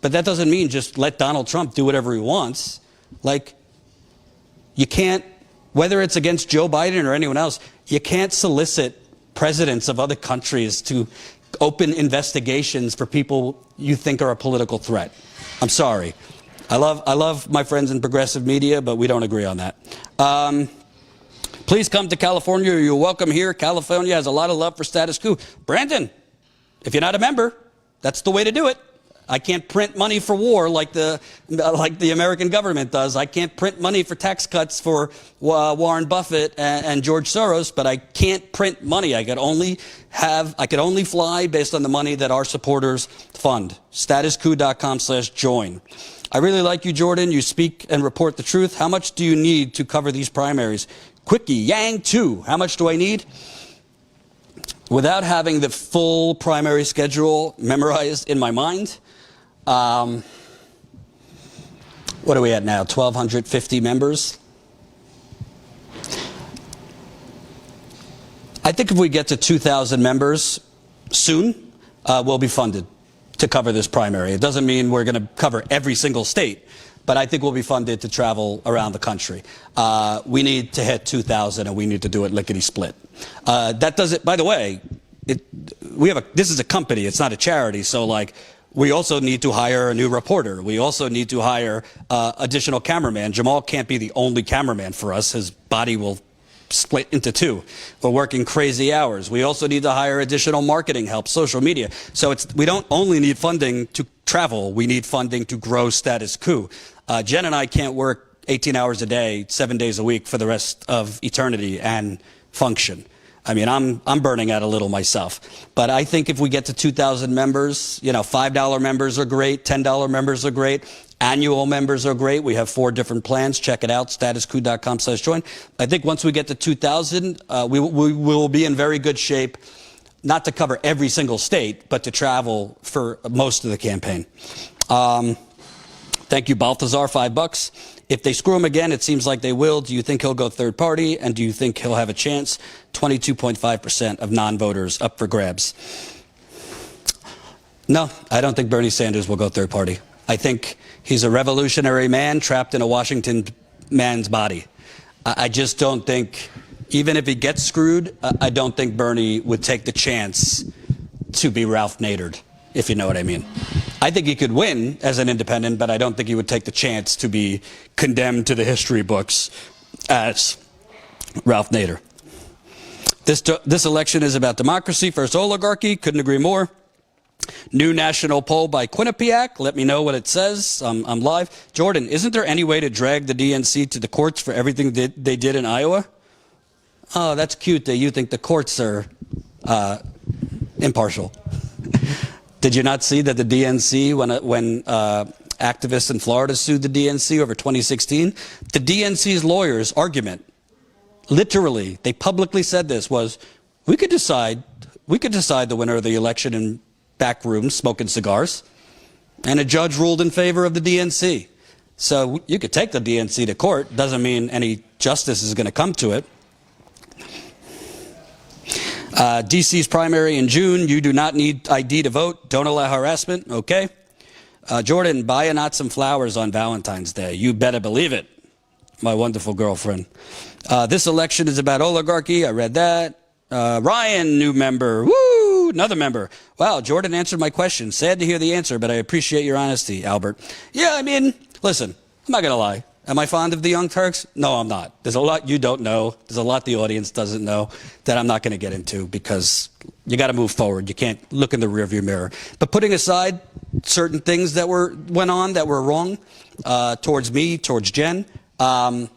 But that doesn't mean just let Donald Trump do whatever he wants. Like, you can't, whether it's against Joe Biden or anyone else, you can't solicit presidents of other countries to open investigations for people you think are a political threat. I'm sorry. I love my friends in progressive media, but we don't agree on that. Please come to California. You're welcome here. California has a lot of love for status quo. Brandon, if you're not a member, that's the way to do it. I can't print money for war like the American government does. I can't print money for tax cuts for Warren Buffett and George Soros, but I can't print money. I could only fly based on the money that our supporters fund. Statuscoup.com/join. I really like you, Jordan. You speak and report the truth. How much do you need to cover these primaries? Quickie, Yang 2. How much do I need? Without having the full primary schedule memorized in my mind, what are we at now? 1,250 members? I think if we get to 2,000 members soon, we'll be funded to cover this primary. It doesn't mean we're going to cover every single state, but I think we'll be funded to travel around the country. We need to hit 2,000, and we need to do it lickety-split. That does it, by the way, this is a company, it's not a charity, so like, we also need to hire a new reporter. We also need to hire additional cameraman. Jamal can't be the only cameraman for us. His body will split into two. We're working crazy hours. We also need to hire additional marketing help, social media. So we don't only need funding to travel, we need funding to grow Status Coup. Jen and I can't work 18 hours a day, 7 days a week for the rest of eternity and function. I mean, I'm burning out a little myself. But I think if we get to 2,000 members, you know, $5 members are great, $10 members are great, annual members are great. We have 4 different plans. Check it out, statuscoup.com/join. I think once we get to 2,000, we will be in very good shape, not to cover every single state, but to travel for most of the campaign. Thank you, Balthazar, $5. If they screw him again, it seems like they will. Do you think he'll go third party? And do you think he'll have a chance? 22.5% of non-voters up for grabs. No, I don't think Bernie Sanders will go third party. I think he's a revolutionary man trapped in a Washington man's body. I just don't think, even if he gets screwed, I don't think Bernie would take the chance to be Ralph Nadered, if you know what I mean. I think he could win as an independent, but I don't think he would take the chance to be condemned to the history books as Ralph Nader. This election is about democracy versus oligarchy. Couldn't agree more. New national poll by Quinnipiac. Let me know what it says. I'm live. Jordan, isn't there any way to drag the DNC to the courts for everything they did in Iowa? Oh, that's cute that you think the courts are impartial. Did you not see that the DNC, when activists in Florida sued the DNC over 2016, the DNC's lawyers' argument, literally, they publicly said this, was we could decide the winner of the election in back rooms smoking cigars, and a judge ruled in favor of the DNC. So you could take the DNC to court. Doesn't mean any justice is going to come to it. DC's primary in June. You do not need ID to vote. Don't allow harassment. Okay. Jordan, buy a not some flowers on Valentine's Day. You better believe it. My wonderful girlfriend. This election is about oligarchy. I read that. Ryan, new member. Woo! Another member. Wow, Jordan answered my question. Sad to hear the answer, but I appreciate your honesty, Albert. Yeah, I mean, listen, I'm not going to lie. Am I fond of the Young Turks? No, I'm not. There's a lot you don't know. There's a lot the audience doesn't know that I'm not going to get into because you got to move forward. You can't look in the rearview mirror. But putting aside certain things that went on that were wrong towards me, towards Jen, I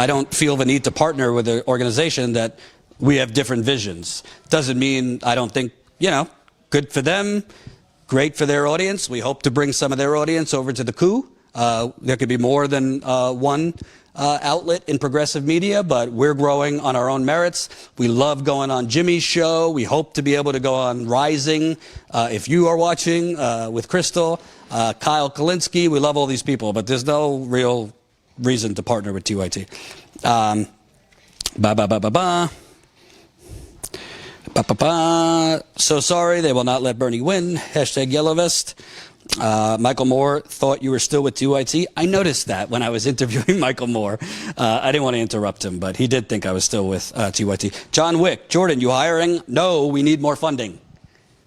don't feel the need to partner with an organization that we have different visions. Doesn't mean I don't think, good for them. Great for their audience. We hope to bring some of their audience over to the Coup. There could be more than one outlet in progressive media, but we're growing on our own merits. We love going on Jimmy's show. We hope to be able to go on Rising. If you are watching with Crystal, Kyle Kalinske, we love all these people, but there's no real reason to partner with TYT. So sorry, they will not let Bernie win. Hashtag Yellow Vest. Michael Moore thought you were still with TYT. I noticed that when I was interviewing Michael Moore. I didn't want to interrupt him, but he did think I was still with TYT. John Wick, Jordan, you hiring? No, we need more funding.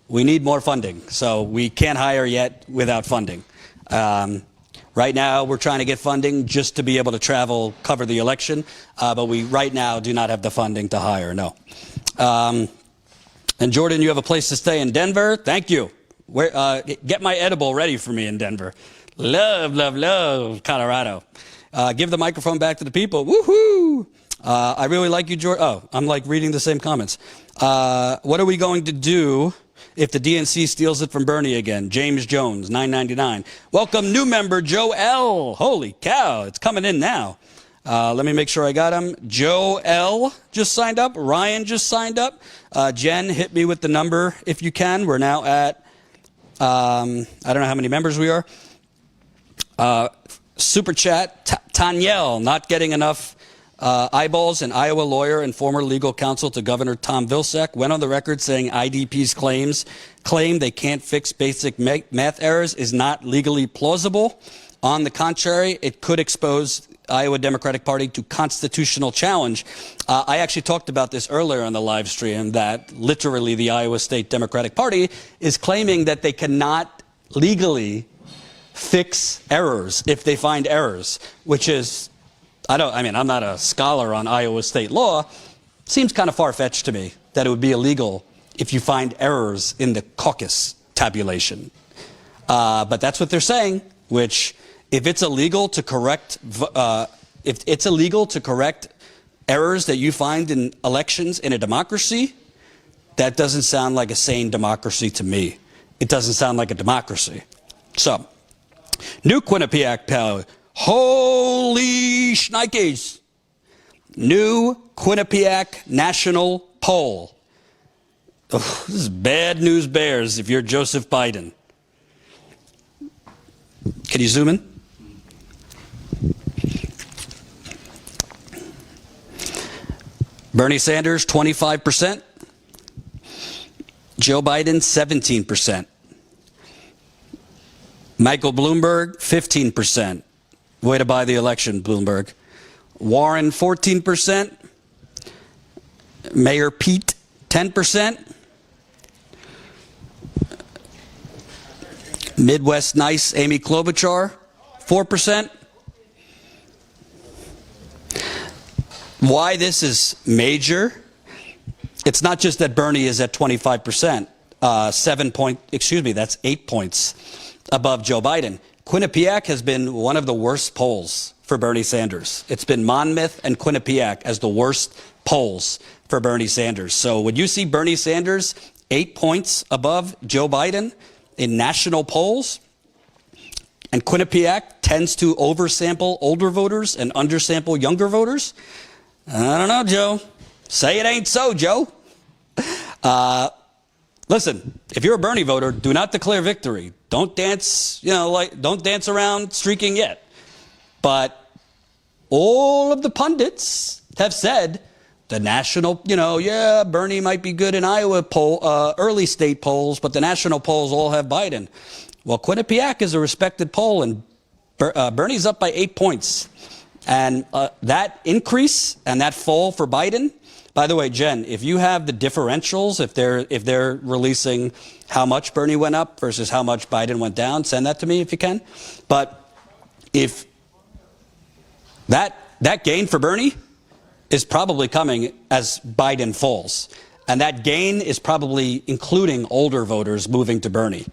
We need more funding. So we can't hire yet without funding. Right now, we're trying to get funding just to be able to travel, cover the election. But we right now do not have the funding to hire, no. And Jordan, you have a place to stay in Denver. Thank you. Get my edible ready for me in Denver. Love, love, love Colorado. Give the microphone back to the people. Woohoo! I really like you, Jordan. Oh, I'm like reading the same comments. What are we going to do if the DNC steals it from Bernie again? James Jones, $9.99. Welcome, new member Joe L. Holy cow, it's coming in now. Let me make sure I got him. Joe L. just signed up. Ryan just signed up. Jen, hit me with the number if you can. We're now at, I don't know how many members we are. Super chat, Tanyel, not getting enough eyeballs. An Iowa lawyer and former legal counsel to Governor Tom Vilsack went on the record saying IDP's claim they can't fix basic math errors is not legally plausible. On the contrary, it could expose Iowa Democratic Party to constitutional challenge. I actually talked about this earlier on the live stream, that literally the Iowa State Democratic Party is claiming that they cannot legally fix errors if they find errors, which is, I'm not a scholar on Iowa state law. Seems kind of far-fetched to me that it would be illegal if you find errors in the caucus tabulation. But that's what they're saying, which if it's illegal to correct errors that you find in elections in a democracy, that doesn't sound like a sane democracy to me. It doesn't sound like a democracy. So, new Quinnipiac poll. Holy shnikes. New Quinnipiac national poll. Oh, this is bad news bears if you're Joseph Biden. Can you zoom in? Bernie Sanders, 25%. Joe Biden, 17%. Michael Bloomberg, 15%. Way to buy the election, Bloomberg. Warren, 14%. Mayor Pete, 10%. Midwest Nice, Amy Klobuchar, 4%. Why this is major, it's not just that Bernie is at 25%, that's 8 points above Joe Biden. Quinnipiac has been one of the worst polls for Bernie Sanders. It's been Monmouth and Quinnipiac as the worst polls for Bernie Sanders. So when you see Bernie Sanders 8 points above Joe Biden in national polls, and Quinnipiac tends to oversample older voters and undersample younger voters, I don't know, Joe. Say it ain't so, Joe. Listen, if you're a Bernie voter, do not declare victory. Don't dance, don't dance around streaking yet. But all of the pundits have said the national, Bernie might be good in Iowa early state polls, but the national polls all have Biden. Well, Quinnipiac is a respected poll, and Bernie's up by 8 points. And that increase and that fall for Biden, by the way, Jen, if you have the differentials, if they're releasing how much Bernie went up versus how much Biden went down, send that to me if you can. But if that gain for Bernie is probably coming as Biden falls. And that gain is probably including older voters moving to Bernie.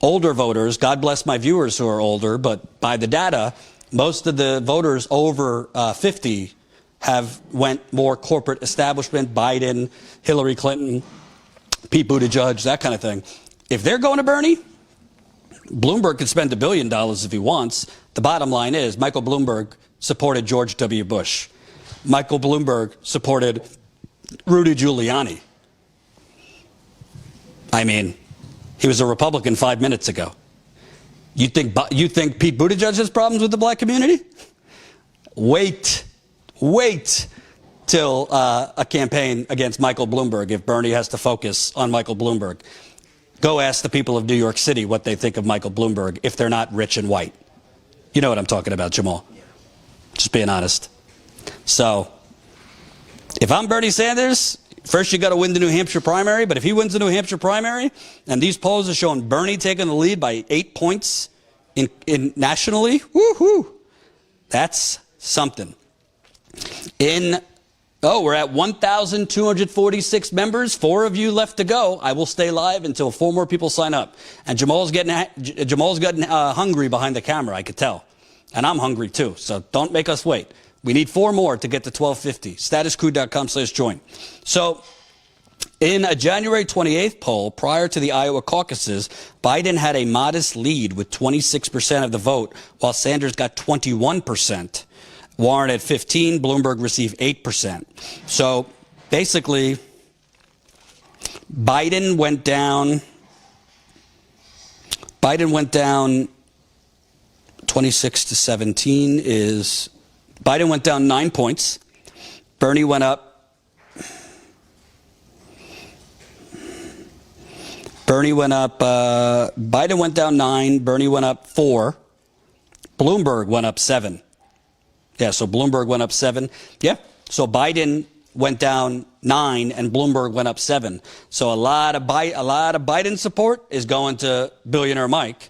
Older voters, God bless my viewers who are older, but by the data, most of the voters over 50 went more corporate establishment, Biden, Hillary Clinton, Pete Buttigieg, that kind of thing. If they're going to Bernie, Bloomberg could spend $1 billion if he wants. The bottom line is Michael Bloomberg supported George W. Bush. Michael Bloomberg supported Rudy Giuliani. I mean, he was a Republican 5 minutes ago. You think Pete Buttigieg has problems with the black community? Wait till a campaign against Michael Bloomberg if Bernie has to focus on Michael Bloomberg. Go ask the people of New York City what they think of Michael Bloomberg if they're not rich and white. You know what I'm talking about, Jamal. Just being honest. So, if I'm Bernie Sanders, first you got to win the New Hampshire primary, but if he wins the New Hampshire primary, and these polls are showing Bernie taking the lead by 8 points in nationally, woohoo, that's something. We're at 1,246 members. 4 of you left to go. I will stay live until 4 more people sign up. And Jamal's getting hungry behind the camera, I could tell. And I'm hungry too, so don't make us wait. We need 4 more to get to 1250. Statuscoup.com/join. So, in a January 28th poll prior to the Iowa caucuses, Biden had a modest lead with 26% of the vote, while Sanders got 21%. Warren at 15%, Bloomberg received 8%. So, basically, Biden went down 26 to 17 is... Biden went down 9 points. Bernie went up. Biden went down 9. Bernie went up 4. Bloomberg went up 7. Yeah, so Bloomberg went up 7. Yeah, so Biden went down 9 and Bloomberg went up 7. So a lot of Biden support is going to billionaire Mike.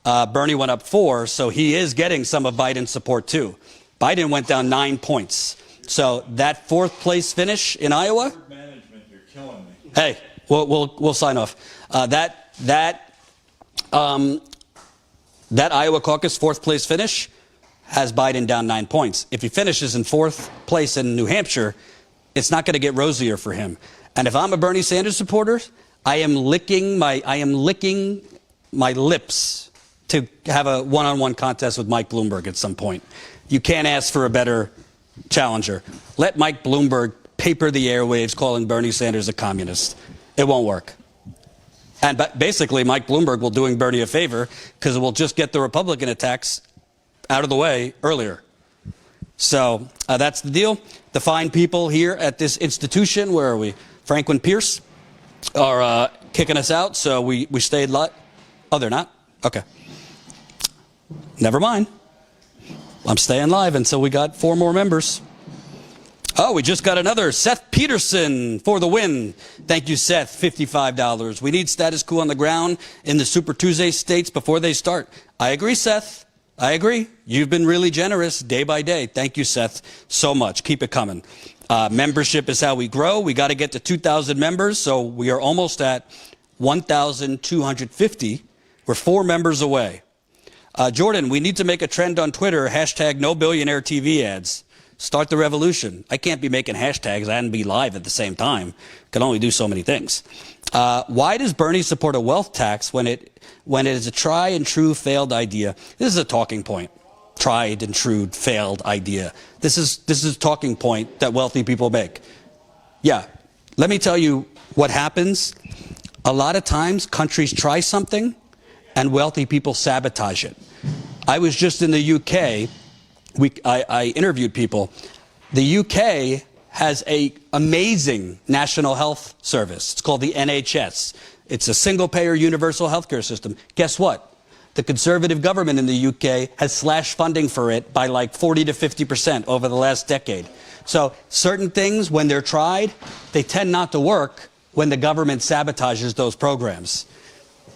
Bernie went up 4, so he is getting some of Biden's support too. Biden went down 9 points. So that 4th place finish in Iowa. Management, you're killing me. Hey, we'll sign off. That Iowa caucus 4th place finish has Biden down 9 points. If he finishes in 4th place in New Hampshire, it's not going to get rosier for him. And if I'm a Bernie Sanders supporter, I am licking my lips to have a one-on-one contest with Mike Bloomberg at some point. You can't ask for a better challenger. Let Mike Bloomberg paper the airwaves calling Bernie Sanders a communist. It won't work. And basically, Mike Bloomberg will doing Bernie a favor because it will just get the Republican attacks out of the way earlier. So that's the deal. The fine people here at this institution, where are we? Franklin Pierce are kicking us out, so we stayed live. Oh, they're not? Okay. Never mind. I'm staying live until we got 4 more members. Oh, we just got another. Seth Peterson for the win. Thank you, Seth. $55. We need status quo on the ground in the Super Tuesday states before they start. I agree, Seth. I agree. You've been really generous day by day. Thank you, Seth, so much. Keep it coming. Membership is how we grow. We got to get to 2,000 members, so we are almost at 1,250. We're 4 members away. Jordan, we need to make a trend on Twitter, hashtag no billionaire TV ads. Start the revolution. I can't be making hashtags and be live at the same time. Can only do so many things. Why does Bernie support a wealth tax when it is a tried and true failed idea? This is a talking point. Tried and true failed idea. This is a talking point that wealthy people make. Yeah. Let me tell you what happens. A lot of times countries try something and wealthy people sabotage it. I was just in the UK. I interviewed people. The UK has an amazing national health service. It's called the NHS. It's a single-payer universal healthcare system. Guess what? The Conservative government in the UK has slashed funding for it by like 40 to 50% over the last decade. So certain things, when they're tried, they tend not to work when the government sabotages those programs.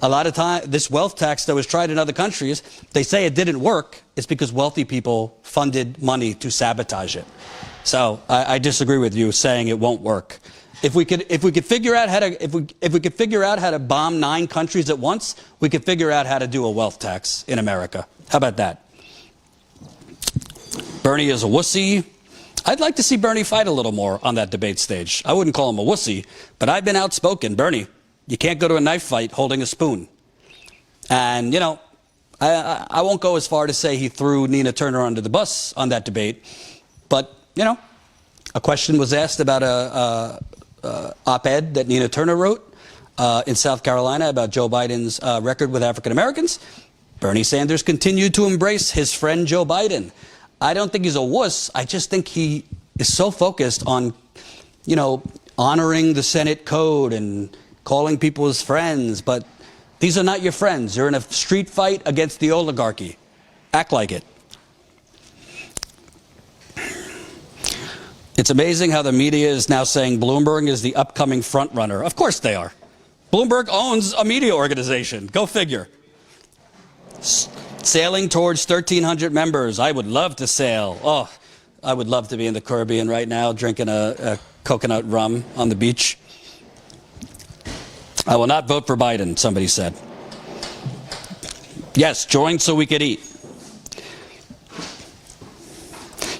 A lot of time, this wealth tax that was tried in other countries, they say it didn't work. It's because wealthy people funded money to sabotage it. So I disagree with you saying it won't work. If we could figure out how to bomb 9 countries at once, we could figure out how to do a wealth tax in America. How about that? Bernie is a wussy. I'd like to see Bernie fight a little more on that debate stage. I wouldn't call him a wussy, but I've been outspoken. Bernie, you can't go to a knife fight holding a spoon. And, you know, I won't go as far to say he threw Nina Turner under the bus on that debate. But, you know, a question was asked about a op-ed that Nina Turner wrote in South Carolina about Joe Biden's record with African Americans. Bernie Sanders continued to embrace his friend Joe Biden. I don't think he's a wuss. I just think he is so focused on, you know, honoring the Senate code and calling people his friends. But these are not your friends. You're in a street fight against the oligarchy. Act like it. It's amazing how the media is now saying Bloomberg is the upcoming front runner. Of course they are. Bloomberg owns a media organization. Go figure. Sailing towards 1,300 members. I would love to sail. Oh, I would love to be in the Caribbean right now drinking a coconut rum on the beach. I will not vote for Biden, somebody said. Yes, join so we could eat.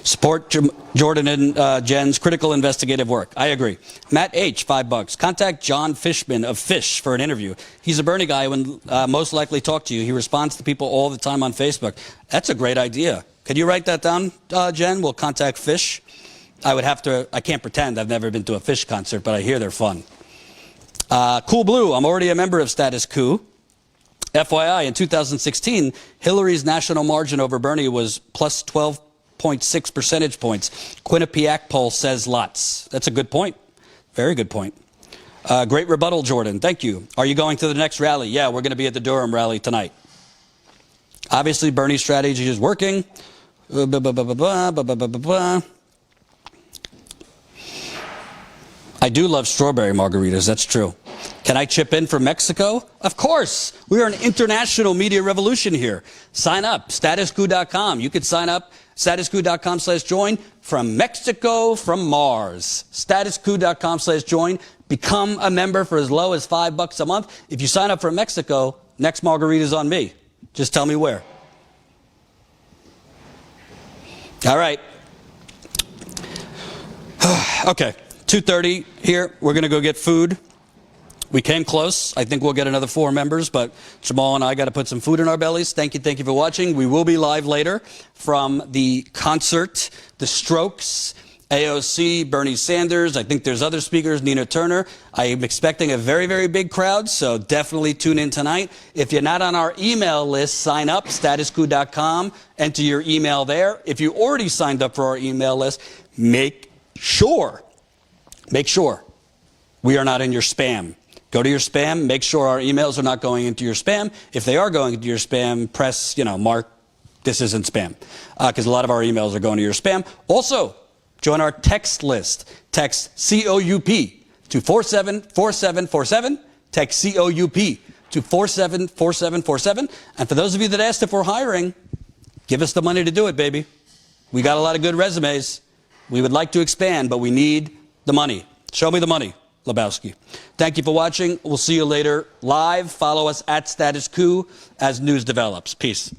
Support Jordan and Jen's critical investigative work. I agree. Matt H., $5. Contact John Fishman of Fish for an interview. He's a Bernie guy who will most likely talk to you. He responds to people all the time on Facebook. That's a great idea. Could you write that down, Jen? We'll contact Fish. I can't pretend. I've never been to a Fish concert, but I hear they're fun. Cool Blue, I'm already a member of Status Coup. FYI, in 2016, Hillary's national margin over Bernie was plus 12.6 percentage points. Quinnipiac poll says lots. That's a good point. Very good point. Great rebuttal, Jordan. Thank you. Are you going to the next rally? Yeah, we're going to be at the Durham rally tonight. Obviously, Bernie's strategy is working. I do love strawberry margaritas, that's true. Can I chip in for Mexico? Of course. We are an international media revolution here. Sign up, statusquo.com. You could sign up, statusquo.com/join, from Mexico, from Mars. Statusquo.com/join. Become a member for as low as $5 a month. If you sign up for Mexico, next margarita's on me. Just tell me where. All right. Okay. 2:30 here. We're going to go get food. We came close. I think we'll get another 4 members, but Jamal and I got to put some food in our bellies. Thank you for watching. We will be live later from the concert, The Strokes, AOC, Bernie Sanders. I think there's other speakers, Nina Turner. I am expecting a very, very big crowd, so definitely tune in tonight. If you're not on our email list, sign up, statusquo.com. Enter your email there. If you already signed up for our email list, make sure we are not in your spam. Go to your spam, make sure our emails are not going into your spam. If they are going into your spam, press, mark, this isn't spam. Because a lot of our emails are going to your spam. Also, Join our text list. Text COUP to 474747. Text COUP to 474747. And for those of you that asked if we're hiring, give us the money to do it, baby. We got a lot of good resumes. We would like to expand, but we need the money. Show me the money, Lebowski. Thank you for watching. We'll see you later live. Follow us at Status Coup as news develops. Peace.